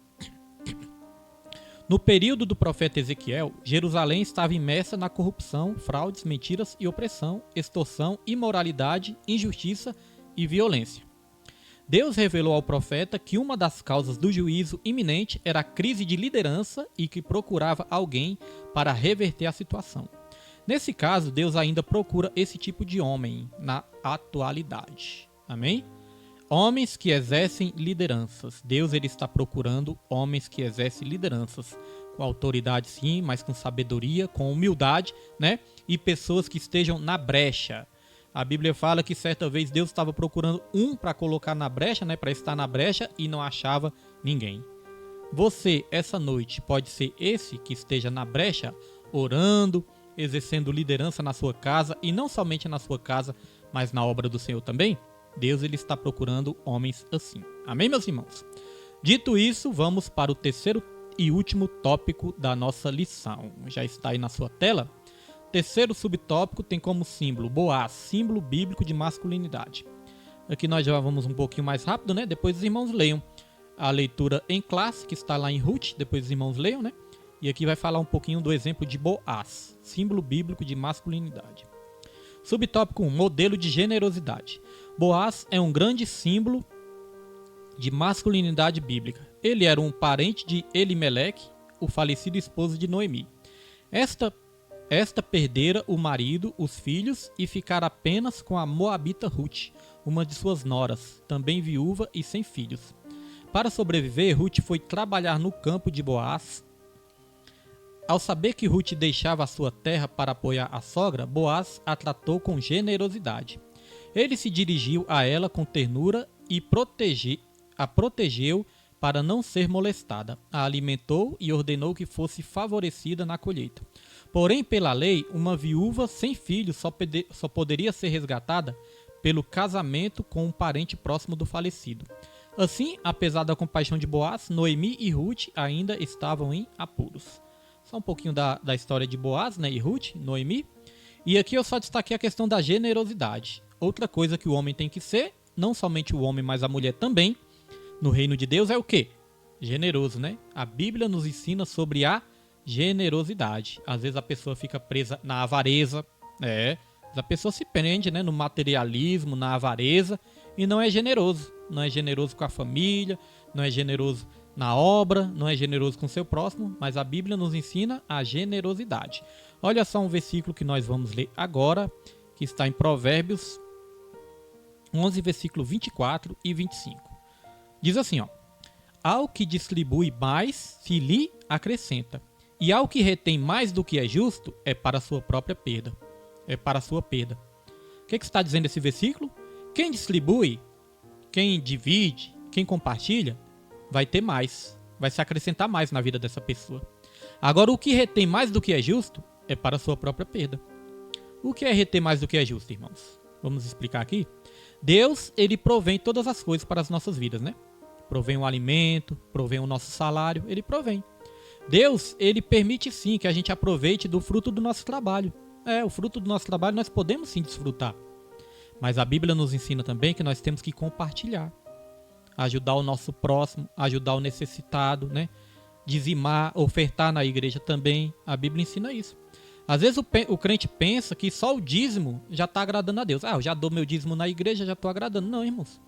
No período do profeta Ezequiel, Jerusalém estava imersa na corrupção, fraudes, mentiras e opressão, extorsão, imoralidade, injustiça e violência. Deus revelou ao profeta que uma das causas do juízo iminente era a crise de liderança e que procurava alguém para reverter a situação. Nesse caso, Deus ainda procura esse tipo de homem na atualidade. Amém? Homens que exercem lideranças. Deus ele está procurando homens que exercem lideranças. Com autoridade sim, mas com sabedoria, com humildade, né? E pessoas que estejam na brecha. A Bíblia fala que certa vez Deus estava procurando um para colocar na brecha, né, para estar na brecha e não achava ninguém. Você, essa noite, pode ser esse que esteja na brecha, orando, exercendo liderança na sua casa e não somente na sua casa, mas na obra do Senhor também? Deus ele está procurando homens assim. Amém, meus irmãos? Dito isso, vamos para o terceiro e último tópico da nossa lição. Já está aí na sua tela? Terceiro subtópico tem como símbolo Boaz, símbolo bíblico de masculinidade. Aqui nós já vamos um pouquinho mais rápido, né? Depois os irmãos leiam a leitura em classe, que está lá em Ruth, depois os irmãos leiam, né? E aqui vai falar um pouquinho do exemplo de Boaz, símbolo bíblico de masculinidade. Subtópico 1, modelo de generosidade. Boaz é um grande símbolo de masculinidade bíblica. Ele era um parente de Elimeleque, o falecido esposo de Noemi. Esta perdera o marido, os filhos e ficara apenas com a moabita Ruth, uma de suas noras, também viúva e sem filhos. Para sobreviver, Ruth foi trabalhar no campo de Boaz. Ao saber que Ruth deixava a sua terra para apoiar a sogra, Boaz a tratou com generosidade. Ele se dirigiu a ela com ternura e a protegeu para não ser molestada. A alimentou e ordenou que fosse favorecida na colheita. Porém, pela lei, uma viúva sem filhos só poderia ser resgatada pelo casamento com um parente próximo do falecido. Assim, apesar da compaixão de Boaz, Noemi e Ruth ainda estavam em apuros. Só um pouquinho da história de Boaz, né, e Ruth, Noemi. E aqui eu só destaquei a questão da generosidade. Outra coisa que o homem tem que ser, não somente o homem, mas a mulher também, no reino de Deus, é o quê? Generoso, né? A Bíblia nos ensina sobre a generosidade. Às vezes a pessoa fica presa na avareza, a pessoa se prende, né, no materialismo, na avareza, e não é generoso. Não é generoso com a família, não é generoso na obra, não é generoso com o seu próximo, mas a Bíblia nos ensina a generosidade. Olha só um versículo que nós vamos ler agora, que está em Provérbios 11, versículo 24 e 25. Diz assim, ó: ao que distribui mais, se lhe acrescenta. E ao que retém mais do que é justo, é para a sua própria perda. É para a sua perda. O que está dizendo esse versículo? Quem distribui, quem divide, quem compartilha, vai ter mais. Vai se acrescentar mais na vida dessa pessoa. Agora, o que retém mais do que é justo, é para a sua própria perda. O que é reter mais do que é justo, irmãos? Vamos explicar aqui. Deus, ele provém todas as coisas para as nossas vidas, né? Provém o alimento, provém o nosso salário, ele provém. Deus, ele permite sim que a gente aproveite do fruto do nosso trabalho. O fruto do nosso trabalho nós podemos sim desfrutar. Mas a Bíblia nos ensina também que nós temos que compartilhar. Ajudar o nosso próximo, ajudar o necessitado, né? Dizimar, ofertar na igreja também. A Bíblia ensina isso. Às vezes o crente pensa que só o dízimo já está agradando a Deus. Eu já dou meu dízimo na igreja, já estou agradando. Não, irmãos.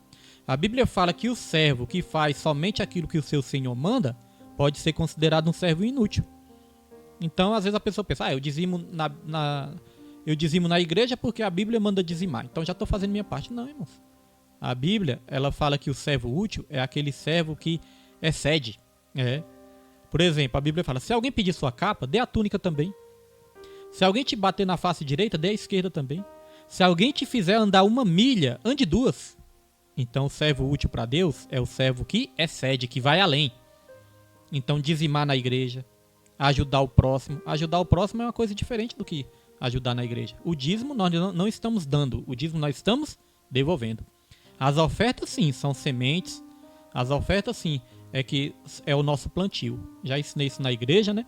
A Bíblia fala que o servo que faz somente aquilo que o seu Senhor manda pode ser considerado um servo inútil. Então, às vezes a pessoa pensa, eu dizimo na igreja porque a Bíblia manda dizimar. Então já estou fazendo minha parte. Não, irmãos. A Bíblia, ela fala que o servo útil é aquele servo que excede. Por exemplo, a Bíblia fala, se alguém pedir sua capa, dê a túnica também. Se alguém te bater na face direita, dê a esquerda também. Se alguém te fizer andar 1 milha, ande 2. Então o servo útil para Deus é o servo que excede, que vai além. Então dizimar na igreja, ajudar o próximo. Ajudar o próximo é uma coisa diferente do que ajudar na igreja. O dízimo nós não estamos dando, o dízimo nós estamos devolvendo. As ofertas sim, são sementes. As ofertas sim, é o nosso plantio. Já ensinei isso na igreja, né?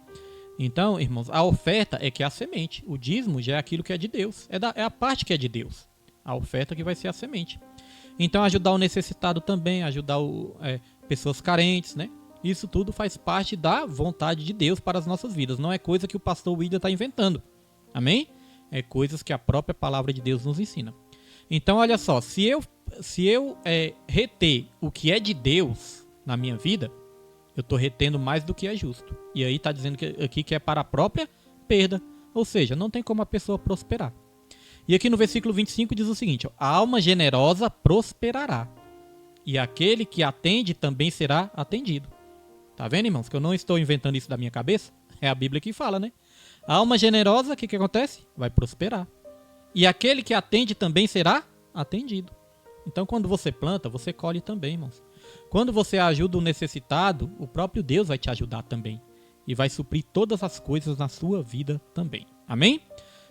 Então, irmãos, a oferta é que é a semente. O dízimo já é aquilo que é de Deus. É a parte que é de Deus. A oferta que vai ser a semente. Então, ajudar o necessitado também, ajudar pessoas carentes, né? Isso tudo faz parte da vontade de Deus para as nossas vidas. Não é coisa que o pastor William está inventando. Amém? É coisas que a própria palavra de Deus nos ensina. Então, olha só. Se eu reter o que é de Deus na minha vida, eu estou retendo mais do que é justo. E aí está dizendo aqui que é para a própria perda. Ou seja, não tem como a pessoa prosperar. E aqui no versículo 25 diz o seguinte: ó, a alma generosa prosperará, e aquele que atende também será atendido. Tá vendo, irmãos, que eu não estou inventando isso da minha cabeça? É a Bíblia que fala, né? A alma generosa, o que acontece? Vai prosperar. E aquele que atende também será atendido. Então, quando você planta, você colhe também, irmãos. Quando você ajuda o necessitado, o próprio Deus vai te ajudar também. E vai suprir todas as coisas na sua vida também. Amém?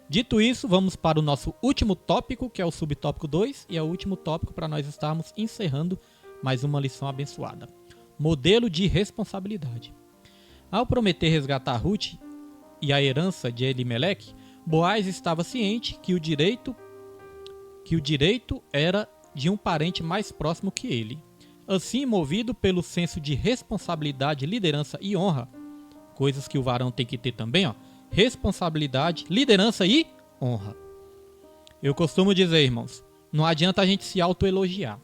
Dito isso, vamos para o nosso último tópico, que é o subtópico 2. E é o último tópico para nós estarmos encerrando mais uma lição abençoada. Modelo de responsabilidade. Ao prometer resgatar Ruth e a herança de Elimeleque, Boaz estava ciente que o direito era de um parente mais próximo que ele. Assim, movido pelo senso de responsabilidade, liderança e honra, coisas que o varão tem que ter também, ó, responsabilidade, liderança e honra. Eu costumo dizer, irmãos, não adianta a gente se autoelogiar.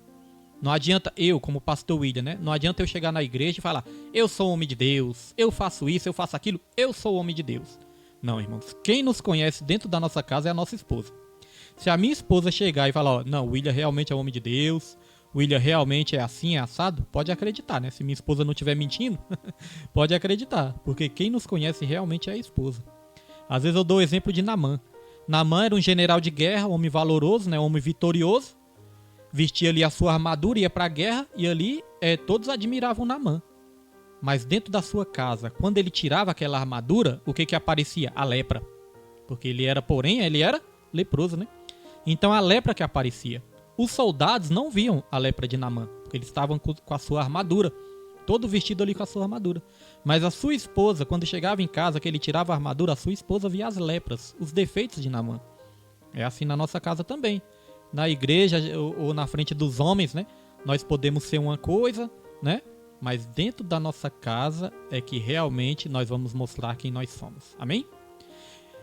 Não adianta eu, como pastor William, né? Não adianta eu chegar na igreja e falar: eu sou homem de Deus, eu faço isso, eu faço aquilo, eu sou homem de Deus. Não, irmãos. Quem nos conhece dentro da nossa casa é a nossa esposa. Se a minha esposa chegar e falar: ó, não, o William realmente é homem de Deus, o William realmente é assim, é assado, pode acreditar, né? Se minha esposa não estiver mentindo, pode acreditar. Porque quem nos conhece realmente é a esposa. Às vezes eu dou o exemplo de Naamã. Naamã era um general de guerra, um homem valoroso, né? Um homem vitorioso. Vestia ali a sua armadura, ia para a guerra, e ali todos admiravam Naamã. Mas dentro da sua casa, quando ele tirava aquela armadura, o que aparecia? A lepra. Porque ele era leproso, né? Então a lepra que aparecia. Os soldados não viam a lepra de Naamã, porque eles estavam com a sua armadura, todo vestido ali com a sua armadura. Mas a sua esposa, quando chegava em casa, que ele tirava a armadura, a sua esposa via as lepras, os defeitos de Naamã. É assim na nossa casa também. Na igreja ou na frente dos homens, né? Nós podemos ser uma coisa, né? Mas dentro da nossa casa é que realmente nós vamos mostrar quem nós somos. Amém?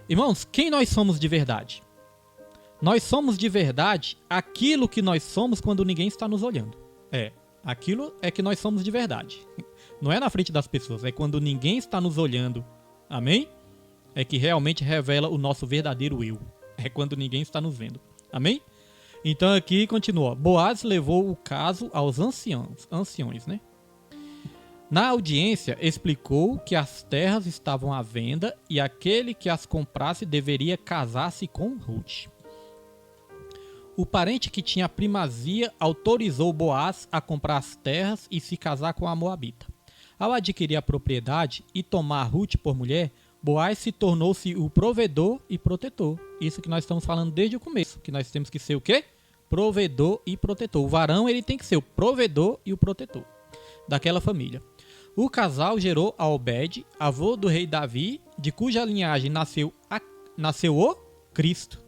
Irmãos, quem nós somos de verdade? Nós somos de verdade aquilo que nós somos quando ninguém está nos olhando. Aquilo é que nós somos de verdade. Não é na frente das pessoas, é quando ninguém está nos olhando. Amém? É que realmente revela o nosso verdadeiro eu. É quando ninguém está nos vendo. Amém? Então aqui continua. Boaz levou o caso aos anciões, né? Na audiência, explicou que as terras estavam à venda e aquele que as comprasse deveria casar-se com Ruth. O parente que tinha primazia autorizou Boaz a comprar as terras e se casar com a moabita. Ao adquirir a propriedade e tomar Ruth por mulher, Boaz se tornou-se o provedor e protetor. Isso que nós estamos falando desde o começo, que nós temos que ser o quê? Provedor e protetor. O varão ele tem que ser o provedor e o protetor daquela família. O casal gerou a Obed, avô do rei Davi, de cuja linhagem nasceu o Cristo.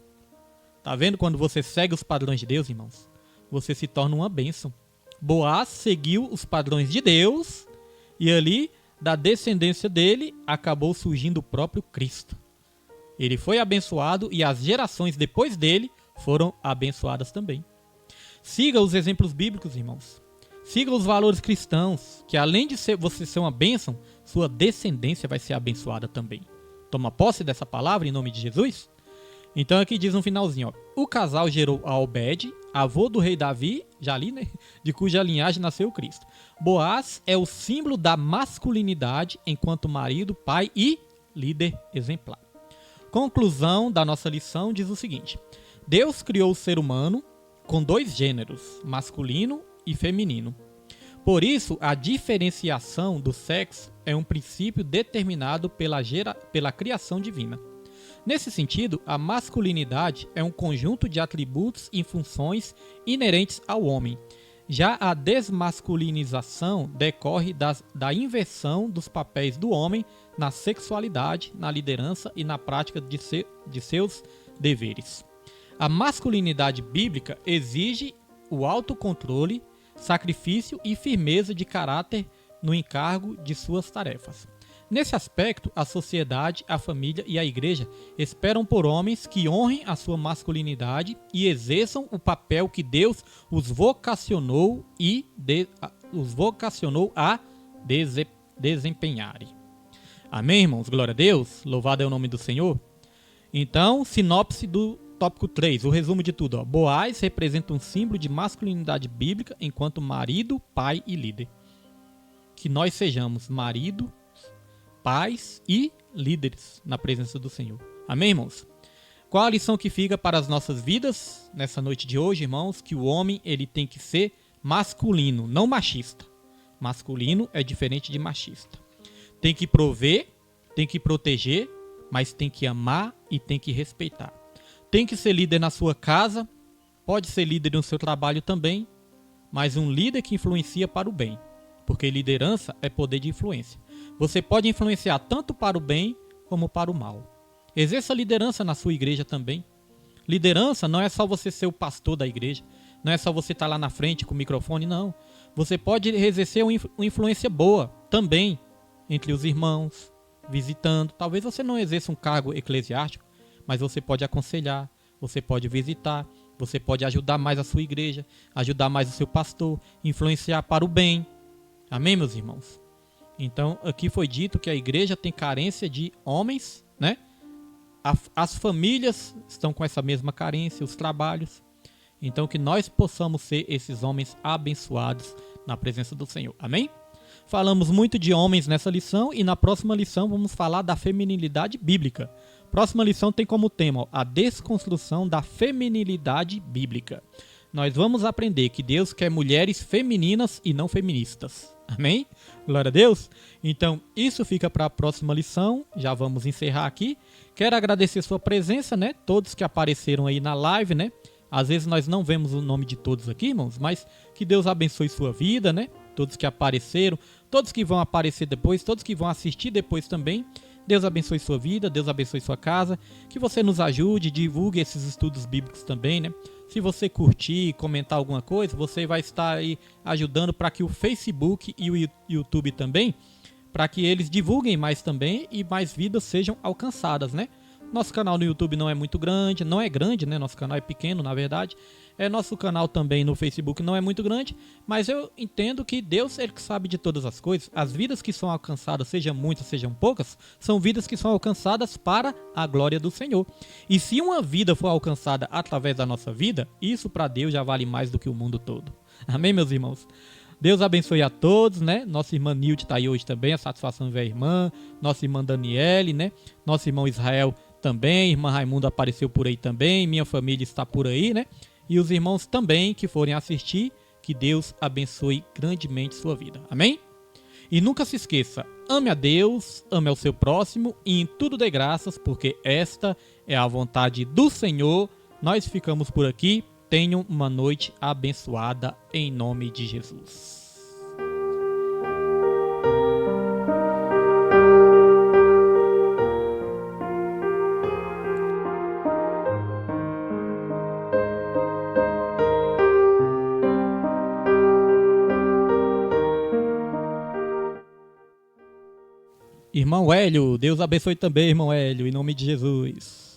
Tá vendo quando você segue os padrões de Deus, irmãos? Você se torna uma bênção. Boaz seguiu os padrões de Deus e ali, da descendência dele, acabou surgindo o próprio Cristo. Ele foi abençoado e as gerações depois dele foram abençoadas também. Siga os exemplos bíblicos, irmãos. Siga os valores cristãos, que além de você ser uma bênção, sua descendência vai ser abençoada também. Toma posse dessa palavra em nome de Jesus? Então aqui diz no finalzinho, ó, o casal gerou a Obed, avô do rei Davi, já ali, né, de cuja linhagem nasceu o Cristo. Boaz é o símbolo da masculinidade enquanto marido, pai e líder exemplar. Conclusão da nossa lição diz o seguinte: Deus criou o ser humano com 2 gêneros, masculino e feminino. Por isso, a diferenciação do sexo é um princípio determinado pela criação divina. Nesse sentido, a masculinidade é um conjunto de atributos e funções inerentes ao homem. Já a desmasculinização decorre da inversão dos papéis do homem na sexualidade, na liderança e na prática de seus deveres. A masculinidade bíblica exige o autocontrole, sacrifício e firmeza de caráter no encargo de suas tarefas. Nesse aspecto, a sociedade, a família e a igreja esperam por homens que honrem a sua masculinidade e exerçam o papel que Deus os vocacionou a desempenharem. Amém, irmãos? Glória a Deus. Louvado é o nome do Senhor. Então, sinopse do tópico 3, o resumo de tudo. Boaz representa um símbolo de masculinidade bíblica enquanto marido, pai e líder. Que nós sejamos marido, pais e líderes na presença do Senhor. Amém, irmãos? Qual a lição que fica para as nossas vidas nessa noite de hoje, irmãos? Que o homem ele tem que ser masculino, não machista. Masculino é diferente de machista. Tem que prover, tem que proteger, mas tem que amar e tem que respeitar. Tem que ser líder na sua casa, pode ser líder no seu trabalho também, mas um líder que influencia para o bem, porque liderança é poder de influência. Você pode influenciar tanto para o bem como para o mal. Exerça liderança na sua igreja também. Liderança não é só você ser o pastor da igreja, não é só você estar lá na frente com o microfone, não. Você pode exercer uma influência boa também entre os irmãos, visitando. Talvez você não exerça um cargo eclesiástico, mas você pode aconselhar, você pode visitar, você pode ajudar mais a sua igreja, ajudar mais o seu pastor, influenciar para o bem. Amém, meus irmãos? Então, aqui foi dito que a igreja tem carência de homens, né? As famílias estão com essa mesma carência, os trabalhos. Então, que nós possamos ser esses homens abençoados na presença do Senhor. Amém? Falamos muito de homens nessa lição e na próxima lição vamos falar da feminilidade bíblica. Próxima lição tem como tema a desconstrução da feminilidade bíblica. Nós vamos aprender que Deus quer mulheres femininas e não feministas. Amém? Glória a Deus. Então, isso fica para a próxima lição. Já vamos encerrar aqui. Quero agradecer sua presença, né? Todos que apareceram aí na live, né? Às vezes nós não vemos o nome de todos aqui, irmãos, mas que Deus abençoe sua vida, né? Todos que apareceram, todos que vão aparecer depois, todos que vão assistir depois também. Deus abençoe sua vida, Deus abençoe sua casa, que você nos ajude, divulgue esses estudos bíblicos também, né? Se você curtir, comentar alguma coisa, você vai estar aí ajudando para que o Facebook e o YouTube também, para que eles divulguem mais também e mais vidas sejam alcançadas, né? Nosso canal no YouTube não é muito grande, não é grande, né? Nosso canal é pequeno, na verdade. Nosso canal também no Facebook não é muito grande, mas eu entendo que Deus, Ele que sabe de todas as coisas. As vidas que são alcançadas, sejam muitas, sejam poucas, são vidas que são alcançadas para a glória do Senhor. E se uma vida for alcançada através da nossa vida, isso para Deus já vale mais do que o mundo todo. Amém, meus irmãos? Deus abençoe a todos, né? Nossa irmã Nilde está aí hoje também, a satisfação de ver a irmã. Nossa irmã Daniele, né? Nosso irmão Israel também, irmã Raimundo apareceu por aí também, minha família está por aí, né? E os irmãos também que forem assistir, que Deus abençoe grandemente sua vida. Amém? E nunca se esqueça, ame a Deus, ame ao seu próximo e em tudo dê graças, porque esta é a vontade do Senhor. Nós ficamos por aqui. Tenham uma noite abençoada em nome de Jesus. Irmão Hélio, Deus abençoe também, irmão Hélio, em nome de Jesus.